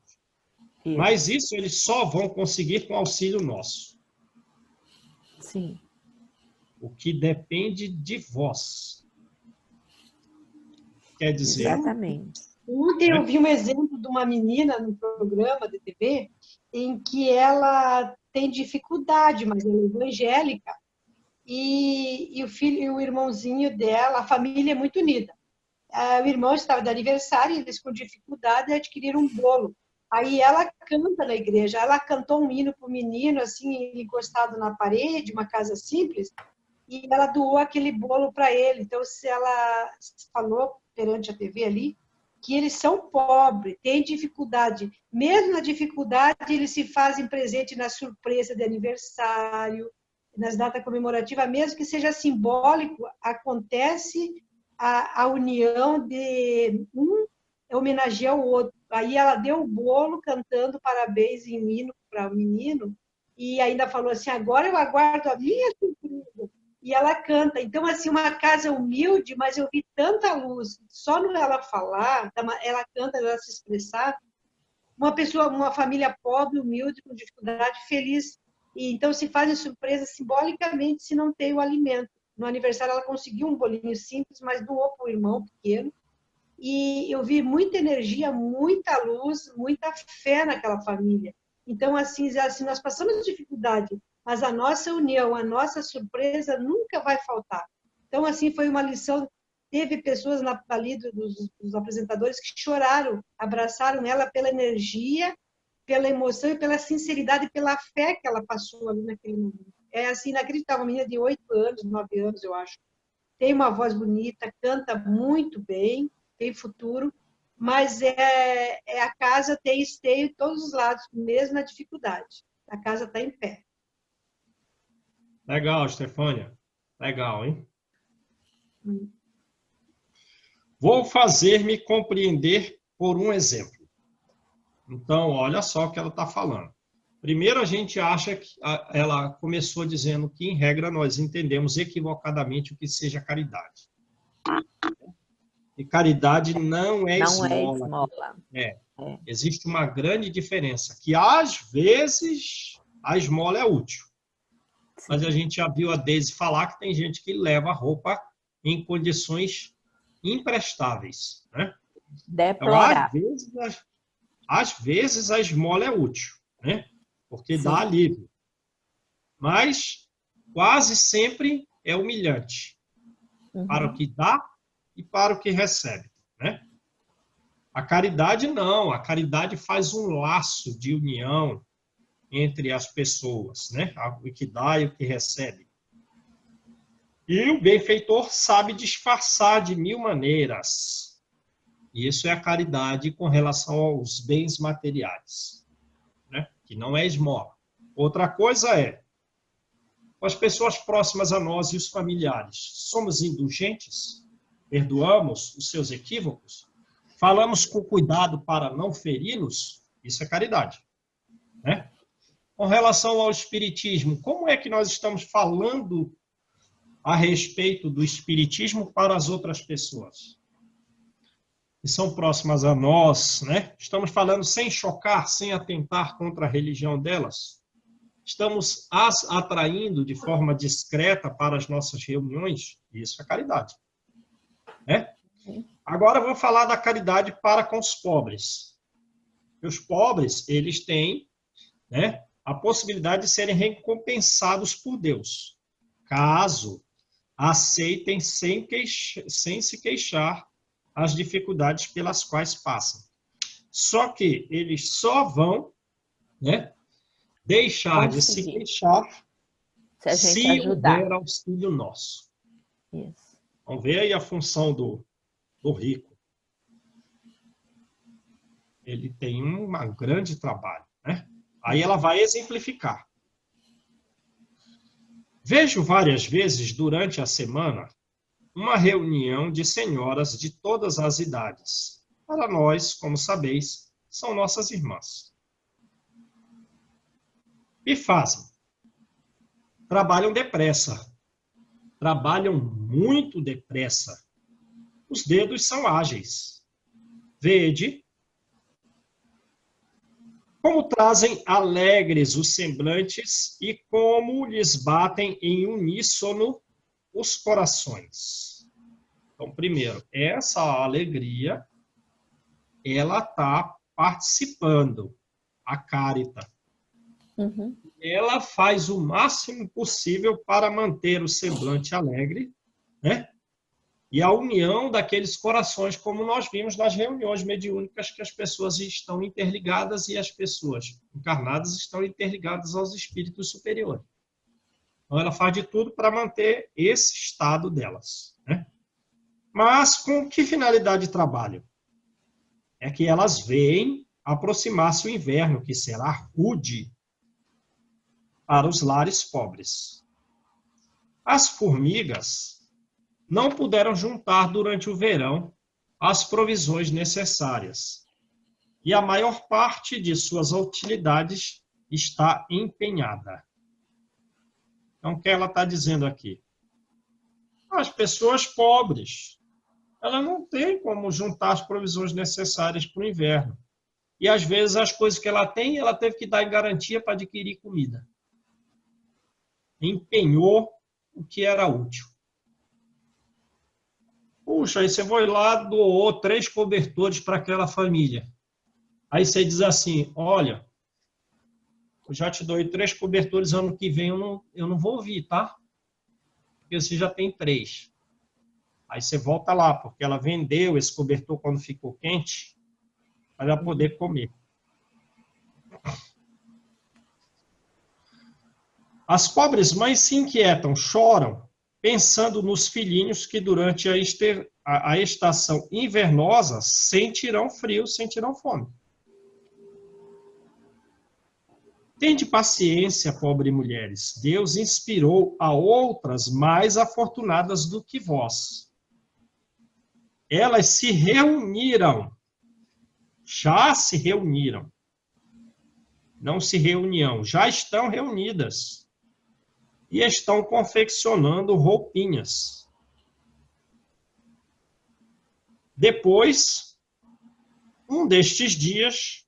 Speaker 1: Mas isso eles só vão conseguir com auxílio nosso.
Speaker 3: Sim.
Speaker 1: O que depende de vós. Quer dizer...
Speaker 3: Exatamente.
Speaker 5: Ontem eu vi um exemplo de uma menina no programa de TV em que ela tem dificuldade, mas ela é evangélica, e o filho e o irmãozinho dela, a família é muito unida. O irmão estava de aniversário e eles com dificuldade adquiriram um bolo. Aí ela canta na igreja, ela cantou um hino para o menino, assim, encostado na parede, uma casa simples, e ela doou aquele bolo para ele. Então, se ela falou perante a TV ali, que eles são pobres, têm dificuldade. Mesmo na dificuldade, eles se fazem presente na surpresa de aniversário, nas datas comemorativas, mesmo que seja simbólico, acontece a união de um homenagear o outro. Aí ela deu o bolo cantando parabéns em hino para o menino e ainda falou assim, agora eu aguardo a minha surpresa. E ela canta. Então, assim, uma casa humilde, mas eu vi tanta luz. Só no ela falar, ela canta, ela se expressar, uma família pobre, humilde, com dificuldade, feliz. E, então, se fazem surpresa simbolicamente se não tem o alimento. No aniversário, ela conseguiu um bolinho simples, mas doou para o irmão pequeno. e eu vi muita energia, muita luz, muita fé naquela família. Então, assim, nós passamos dificuldade, mas a nossa união, a nossa surpresa nunca vai faltar. Então, assim, foi uma lição. Teve pessoas ali dos apresentadores que choraram, abraçaram ela pela energia, pela emoção e pela sinceridade e pela fé que ela passou ali naquele momento. É assim, inacreditável, uma menina de 8 anos, 9 anos, eu acho. Tem uma voz bonita, canta muito bem, tem futuro, mas a casa tem esteio de todos os lados, mesmo na dificuldade. A casa está em pé.
Speaker 1: Legal, Stefânia. Legal, hein? Vou fazer-me compreender por um exemplo. Então, olha só o que ela está falando. Primeiro, a gente acha que ela começou dizendo que, em regra, nós entendemos equivocadamente o que seja caridade. E caridade não é
Speaker 3: Não é
Speaker 1: esmola.
Speaker 3: esmola.
Speaker 1: Existe uma grande diferença, que às vezes a esmola é útil. Mas a gente já viu a Deise falar que tem gente que leva roupa em condições imprestáveis, né?
Speaker 3: Deplorável.
Speaker 1: Então, às vezes a esmola é útil, né? Porque
Speaker 3: Sim.
Speaker 1: dá alívio. Mas quase sempre é humilhante para o que dá e para o que recebe, né? A caridade não, a caridade faz um laço de união entre as pessoas, né? O que dá e o que recebe. E o benfeitor sabe disfarçar de mil maneiras. Isso é a caridade com relação aos bens materiais, né? Que não é esmola. Outra coisa é, com as pessoas próximas a nós e os familiares, somos indulgentes? Perdoamos os seus equívocos? Falamos com cuidado para não feri-los? Isso é caridade, né? Com relação ao espiritismo, como é que nós estamos falando a respeito do espiritismo para as outras pessoas que são próximas a nós, né? Estamos falando sem chocar, sem atentar contra a religião delas? Estamos as atraindo de forma discreta para as nossas reuniões? Isso é caridade, né? Agora eu vou falar da caridade para com os pobres. Os pobres, eles têm, né, a possibilidade de serem recompensados por Deus, caso aceitem sem se queixar as dificuldades pelas quais passam. Só que eles só vão, né, deixar de se queixar
Speaker 3: se a gente
Speaker 1: se
Speaker 3: ajudar.
Speaker 1: houver auxílio nosso.
Speaker 3: Isso.
Speaker 1: Vamos ver aí a função do rico. Ele tem um grande trabalho, né? Aí ela vai exemplificar. Vejo várias vezes durante a semana uma reunião de senhoras de todas as idades. Para nós, como sabeis, são nossas irmãs. E fazem. Trabalham depressa. Trabalham muito depressa. Os dedos são ágeis. Vede como trazem alegres os semblantes e como lhes batem em uníssono os corações. Então, primeiro, essa alegria, ela está participando, a carita. Ela faz o máximo possível para manter o semblante alegre, né? E a união daqueles corações, como nós vimos nas reuniões mediúnicas, que as pessoas estão interligadas e as pessoas encarnadas estão interligadas aos espíritos superiores. Então, ela faz de tudo para manter esse estado delas, né? Mas com que finalidade de trabalho? É que elas veem aproximar-se o inverno, que será rude para os lares pobres. As formigas não puderam juntar durante o verão as provisões necessárias, e a maior parte de suas utilidades está empenhada. Então, o que ela está dizendo aqui? As pessoas pobres, ela não tem como juntar as provisões necessárias para o inverno. E, às vezes, as coisas que ela tem, ela teve que dar em garantia para adquirir comida. Empenhou o que era útil. Puxa, aí você foi lá, doou 3 cobertores para aquela família. Aí você diz assim, olha, eu já te dou 3 cobertores, ano que vem eu não vou vir, tá? Porque você já tem 3. Aí você volta lá, porque ela vendeu esse cobertor quando ficou quente, para ela poder comer. As pobres mães se inquietam, choram, pensando nos filhinhos que durante a estação invernosa sentirão frio, sentirão fome. Tende paciência, pobre mulheres. Deus inspirou a outras mais afortunadas do que vós. Elas se reuniram. Já se reuniram. Não se reuniam, já estão reunidas. E estão confeccionando roupinhas. Depois, um destes dias,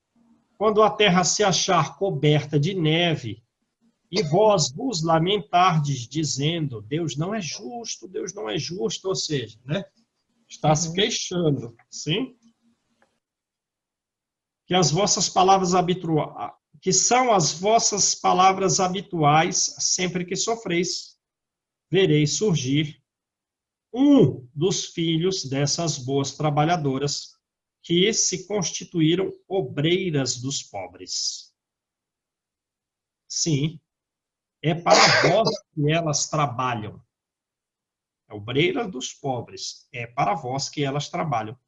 Speaker 1: quando a terra se achar coberta de neve, e vós vos lamentardes, dizendo, Deus não é justo, ou seja, né? Está se queixando, sim? Que as vossas palavras que são as vossas palavras habituais sempre que sofreis, vereis surgir um dos filhos dessas boas trabalhadoras que se constituíram obreiras dos pobres. Sim, é para vós que elas trabalham. Obreira dos pobres, é para vós que elas trabalham.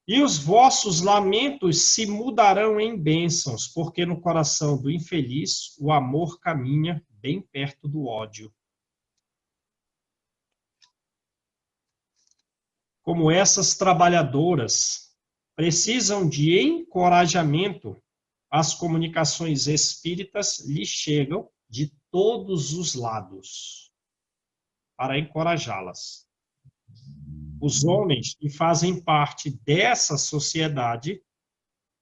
Speaker 1: E os vossos lamentos se mudarão em bênçãos, porque no coração do infeliz o amor caminha bem perto do ódio. Como essas trabalhadoras precisam de encorajamento, as comunicações espíritas lhes chegam de todos os lados para encorajá-las. Os homens que fazem parte dessa sociedade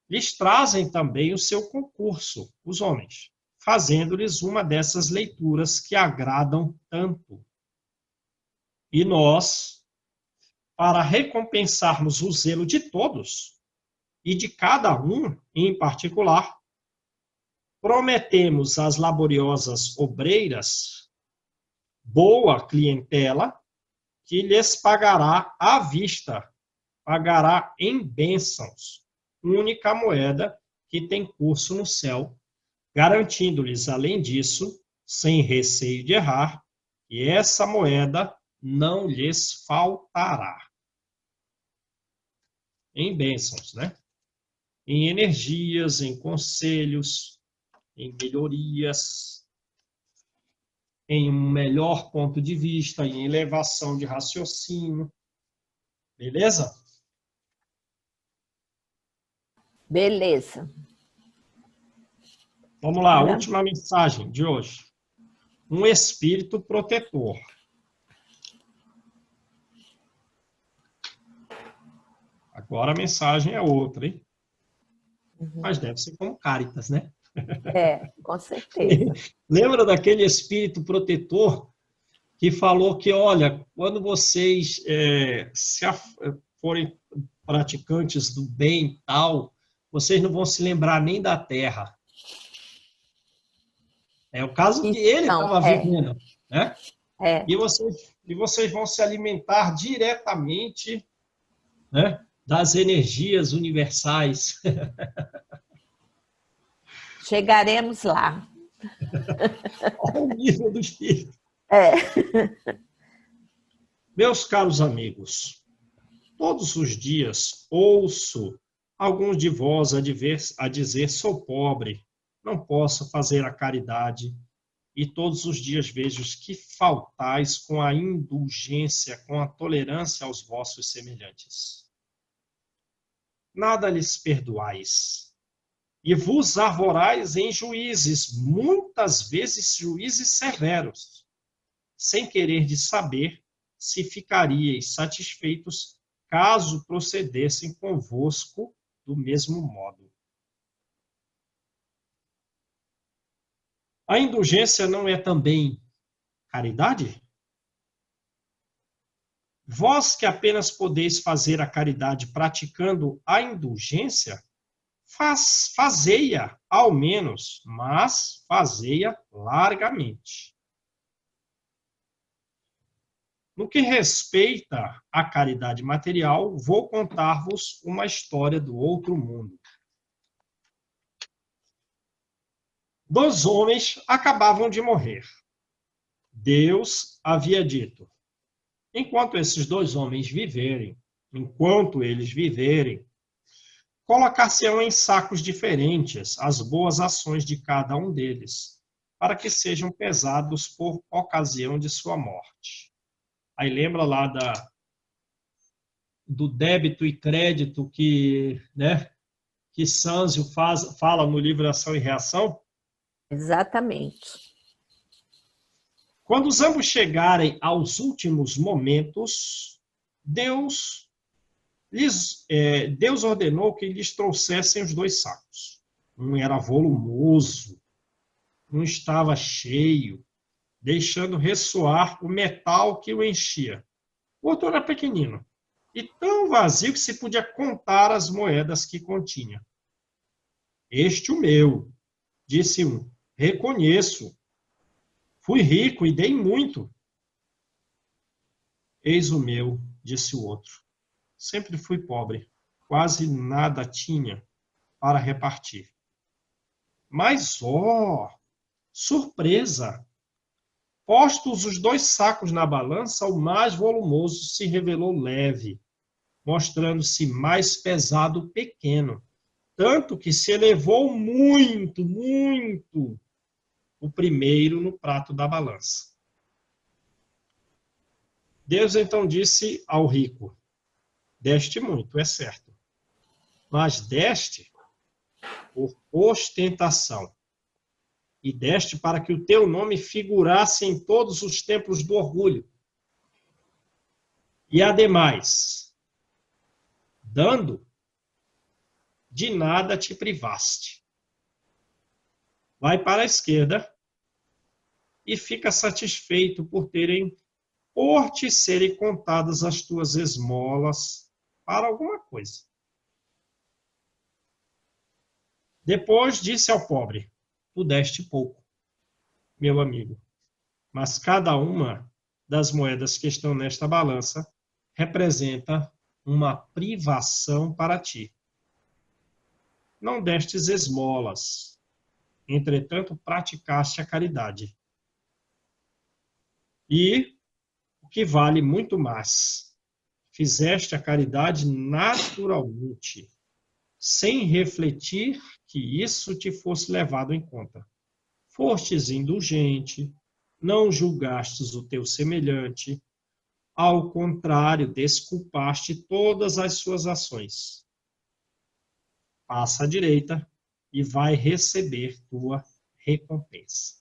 Speaker 1: lhes trazem também o seu concurso, os homens, fazendo-lhes uma dessas leituras que agradam tanto. E nós, para recompensarmos o zelo de todos, e de cada um em particular, prometemos às laboriosas obreiras boa clientela, que lhes pagará à vista, pagará em bênçãos, única moeda que tem curso no céu, garantindo-lhes, além disso, sem receio de errar, que essa moeda não lhes faltará. Em bênçãos, né? Em energias, em conselhos, em melhorias, em um melhor ponto de vista, em elevação de raciocínio. Beleza?
Speaker 3: Beleza.
Speaker 1: Vamos lá, a última mensagem de hoje. Um espírito protetor. Agora a mensagem é outra, hein? Mas deve ser como Cáritas, né?
Speaker 3: É, com certeza.
Speaker 1: Lembra daquele espírito protetor que falou que, olha, quando vocês forem praticantes do bem e tal, vocês não vão se lembrar nem da terra. É o caso que ele estava vivendo, né? E vocês vão se alimentar diretamente, né, das energias universais.
Speaker 3: Chegaremos lá.
Speaker 1: Ao nível do espírito.
Speaker 3: É.
Speaker 1: Meus caros amigos, todos os dias ouço alguns de vós a dizer sou pobre, não posso fazer a caridade, e todos os dias vejo que faltais com a indulgência, com a tolerância aos vossos semelhantes. Nada lhes perdoais, e vos arvorais em juízes, muitas vezes juízes severos, sem querer de saber se ficaríeis satisfeitos caso procedessem convosco do mesmo modo. A indulgência não é também caridade? Vós que apenas podeis fazer a caridade praticando a indulgência, fazei-a ao menos, mas fazei-a largamente. No que respeita à caridade material, vou contar-vos uma história do outro mundo. 2 homens acabavam de morrer. Deus havia dito: enquanto esses 2 homens viverem, colocar-se-ão em sacos diferentes as boas ações de cada um deles, para que sejam pesados por ocasião de sua morte. Aí lembra lá do débito e crédito que Sanzio fala no livro Ação e Reação?
Speaker 3: Exatamente.
Speaker 1: Quando os ambos chegarem aos últimos momentos, Deus ordenou que lhes trouxessem os 2 sacos. Um era volumoso, um estava cheio, deixando ressoar o metal que o enchia. O outro era pequenino e tão vazio que se podia contar as moedas que continha. Este o meu, disse um, reconheço. Fui rico e dei muito. Eis o meu, disse o outro. Sempre fui pobre, quase nada tinha para repartir. Mas, surpresa! Postos os 2 sacos na balança, o mais volumoso se revelou leve, mostrando-se mais pesado o pequeno, tanto que se elevou muito, muito o primeiro no prato da balança. Deus então disse ao rico: deste muito, é certo, mas deste por ostentação, e deste para que o teu nome figurasse em todos os templos do orgulho. E ademais, dando, de nada te privaste. Vai para a esquerda e fica satisfeito por te serem contadas as tuas esmolas para alguma coisa. Depois disse ao pobre: tu deste pouco, meu amigo, mas cada uma das moedas que estão nesta balança representa uma privação para ti. Não destes esmolas, entretanto praticaste a caridade. E, o que vale muito mais, fizeste a caridade naturalmente, sem refletir que isso te fosse levado em conta. Fostes indulgente, não julgastes o teu semelhante, ao contrário, desculpaste todas as suas ações. Passa à direita e vai receber tua recompensa.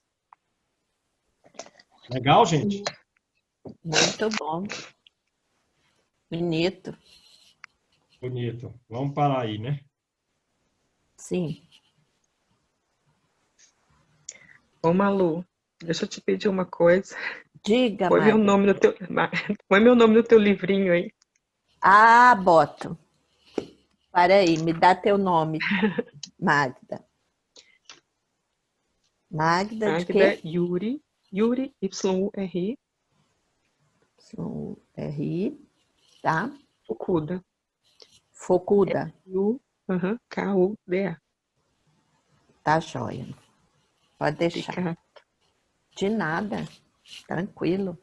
Speaker 1: Legal, gente?
Speaker 3: Muito bom. Bonito.
Speaker 1: Bonito. Vamos parar aí, né?
Speaker 3: Sim.
Speaker 4: Ô, Malu, deixa eu te pedir uma coisa.
Speaker 3: Diga,
Speaker 4: Põe meu
Speaker 3: Magda.
Speaker 4: nome põe meu nome no teu livrinho aí.
Speaker 3: Ah, boto. Para aí, me dá teu nome, Magda. Magda de quê?
Speaker 4: Yuri, Y-U-R-I,
Speaker 3: R-I, tá?
Speaker 4: Fukuda.
Speaker 3: Focuda.
Speaker 4: K-U-D-A.
Speaker 3: Tá, joia. Pode deixar.
Speaker 4: Fica.
Speaker 3: De nada. Tranquilo.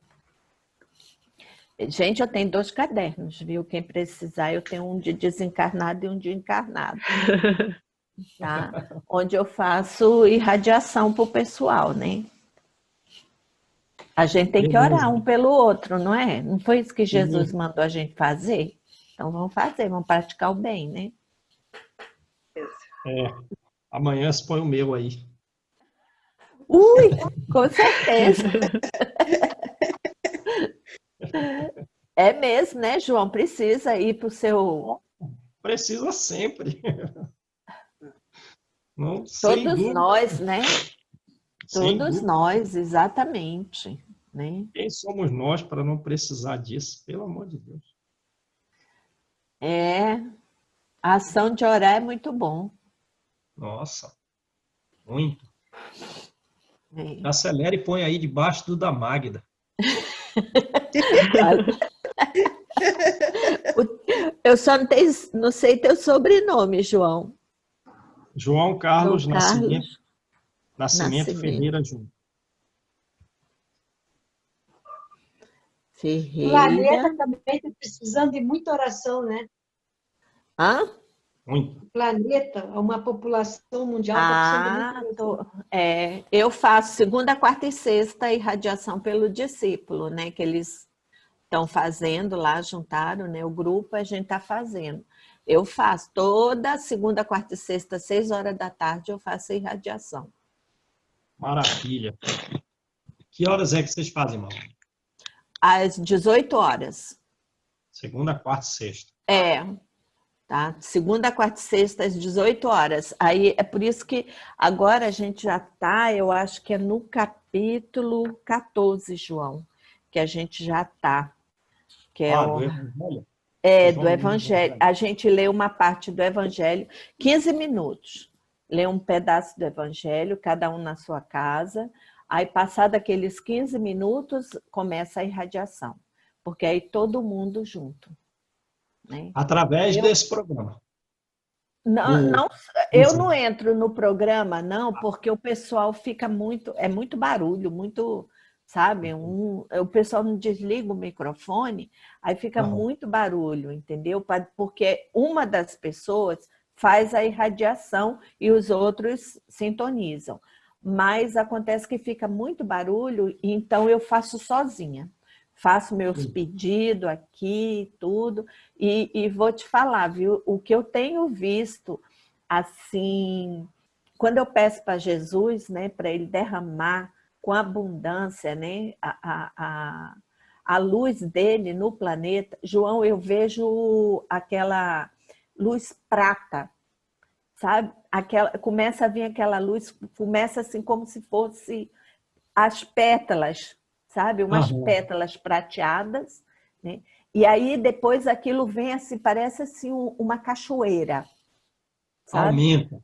Speaker 3: Gente, eu tenho 2 cadernos, viu? Quem precisar, eu tenho um de desencarnado e um de encarnado. Tá? Onde eu faço irradiação para o pessoal, né? A gente tem que orar um pelo outro, não é? Não foi isso que Jesus mandou a gente fazer? Então vamos fazer, vamos praticar o bem, né?
Speaker 1: Amanhã se põe o meu aí.
Speaker 3: Ui, com certeza. É mesmo, né, João? Precisa ir para o seu...
Speaker 1: Precisa sempre. Não,
Speaker 3: Todos nós, né?
Speaker 1: Sem
Speaker 3: Todos
Speaker 1: dúvida.
Speaker 3: nós, exatamente. né?
Speaker 1: Quem somos nós para não precisar disso? Pelo amor de Deus.
Speaker 3: A ação de orar é muito bom.
Speaker 1: Nossa, muito.
Speaker 3: Né?
Speaker 1: Acelera e põe aí debaixo do da Magda.
Speaker 3: Eu só não sei teu sobrenome, João.
Speaker 1: João Carlos
Speaker 3: João Carlos
Speaker 1: Nascimento
Speaker 3: Nascimento
Speaker 1: Ferreira Júnior.
Speaker 3: Ferreira.
Speaker 5: Planeta também está precisando de muita oração, né?
Speaker 3: Hã?
Speaker 1: Muito.
Speaker 5: O planeta, uma população mundial está precisando de muita oração.
Speaker 3: Eu faço segunda, quarta e sexta irradiação pelo discípulo, né? Que eles estão fazendo lá, juntaram, né? O grupo a gente está fazendo. Eu faço toda segunda, quarta e sexta, 6 horas da tarde, eu faço a irradiação.
Speaker 1: Maravilha. Que horas é que vocês fazem, irmão?
Speaker 3: Às 18 horas.
Speaker 1: Segunda, quarta e sexta.
Speaker 3: Tá? Segunda, quarta e sexta, às 18 horas. Aí é por isso que agora a gente já está, eu acho que é no capítulo 14, João, que a gente já está. Que é
Speaker 1: Do Evangelho?
Speaker 3: do Evangelho. A gente lê uma parte do Evangelho, 15 minutos. Lê um pedaço do Evangelho, cada um na sua casa. Aí, passado aqueles 15 minutos, começa a irradiação. Porque aí todo mundo junto. Né?
Speaker 1: Através desse programa.
Speaker 3: Não, eu não entro no programa, não, porque o pessoal fica é muito barulho, muito, sabe? O pessoal não desliga o microfone, aí fica muito barulho, entendeu? Porque uma das pessoas faz a irradiação e os outros sintonizam. Mas acontece que fica muito barulho, então eu faço sozinha. Faço meus pedidos aqui, tudo, e vou te falar, viu? O que eu tenho visto, assim, quando eu peço para Jesus, né, para ele derramar com abundância, né, a luz dele no planeta, João, eu vejo aquela luz prata, sabe? Começa a vir aquela luz, começa assim como se fosse as pétalas, sabe? Umas pétalas prateadas, né? E aí depois aquilo vem assim, parece assim uma cachoeira, sabe?
Speaker 1: Aumenta.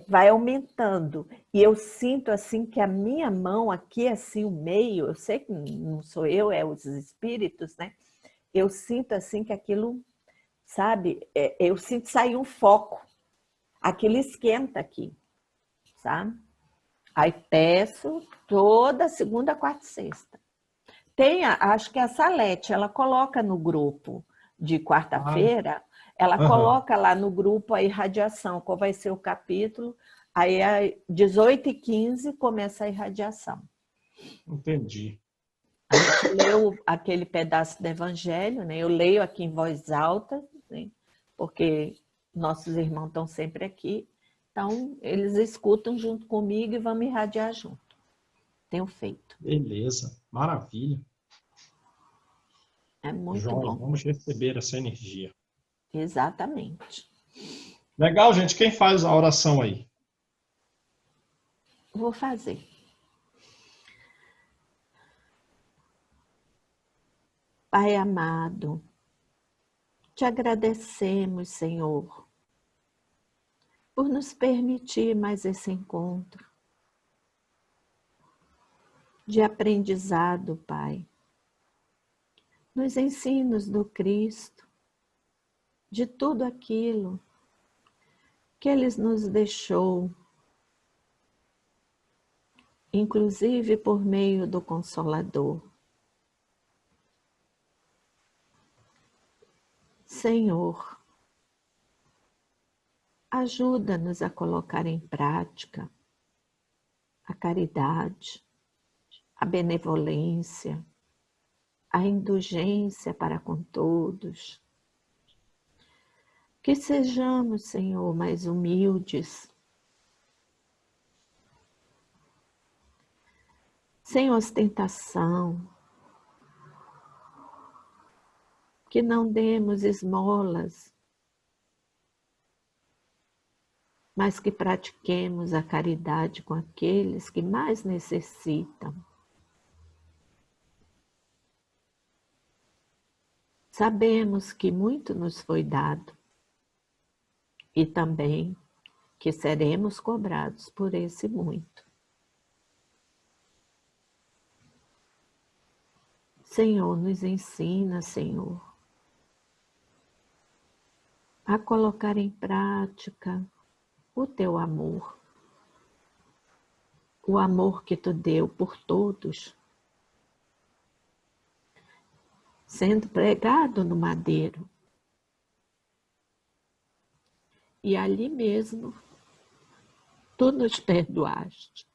Speaker 3: Vai aumentando. E eu sinto assim que a minha mão aqui, assim, o meio, eu sei que não sou eu, é os espíritos, né? Eu sinto assim que aquilo, sabe? Eu sinto sair um foco. Aquilo esquenta aqui, sabe? Aí peço toda segunda, quarta e sexta. Acho que a Salete, ela coloca no grupo de quarta-feira, ela coloca lá no grupo a irradiação, qual vai ser o capítulo, aí às 18h15 começa a irradiação.
Speaker 1: Entendi.
Speaker 3: A gente leu aquele pedaço do Evangelho, né? Eu leio aqui em voz alta, né? Porque nossos irmãos estão sempre aqui, então eles escutam junto comigo e vamos irradiar junto. Tenho feito.
Speaker 1: Beleza, maravilha.
Speaker 3: É muito
Speaker 1: Joia,
Speaker 3: bom.
Speaker 1: vamos receber essa energia.
Speaker 3: Exatamente.
Speaker 1: Legal, gente. Quem faz a oração aí?
Speaker 3: Vou fazer. Pai amado, te agradecemos, Senhor, por nos permitir mais esse encontro de aprendizado, Pai, nos ensinos do Cristo, de tudo aquilo que Ele nos deixou, inclusive por meio do Consolador. Senhor, ajuda-nos a colocar em prática a caridade, a benevolência, a indulgência para com todos. Que sejamos, Senhor, mais humildes, sem ostentação, que não demos esmolas, mas que pratiquemos a caridade com aqueles que mais necessitam. Sabemos que muito nos foi dado e também que seremos cobrados por esse muito. Senhor, nos ensina, Senhor, a colocar em prática o teu amor, o amor que tu deu por todos, sendo pregado no madeiro. E ali mesmo, tu nos perdoaste.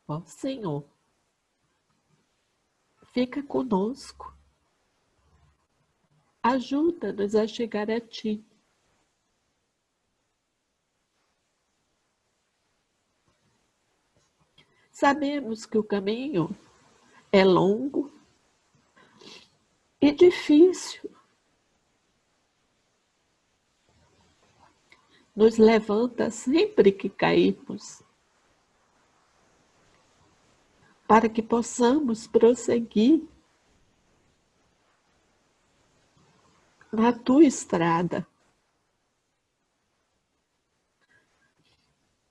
Speaker 3: Ó Senhor, fica conosco. Ajuda-nos a chegar a ti. Sabemos que o caminho é longo e difícil. Nos levanta sempre que caímos, para que possamos prosseguir na tua estrada.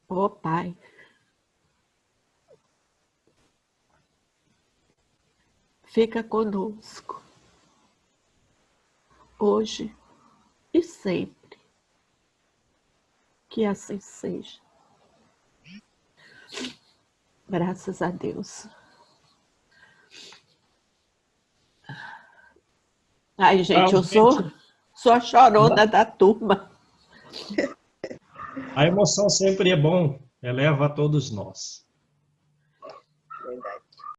Speaker 3: Ó Pai, fica conosco, hoje e sempre. Que assim seja. Graças a Deus. Ai, gente, eu sou a chorona da turma.
Speaker 1: A emoção sempre é bom, eleva a todos nós.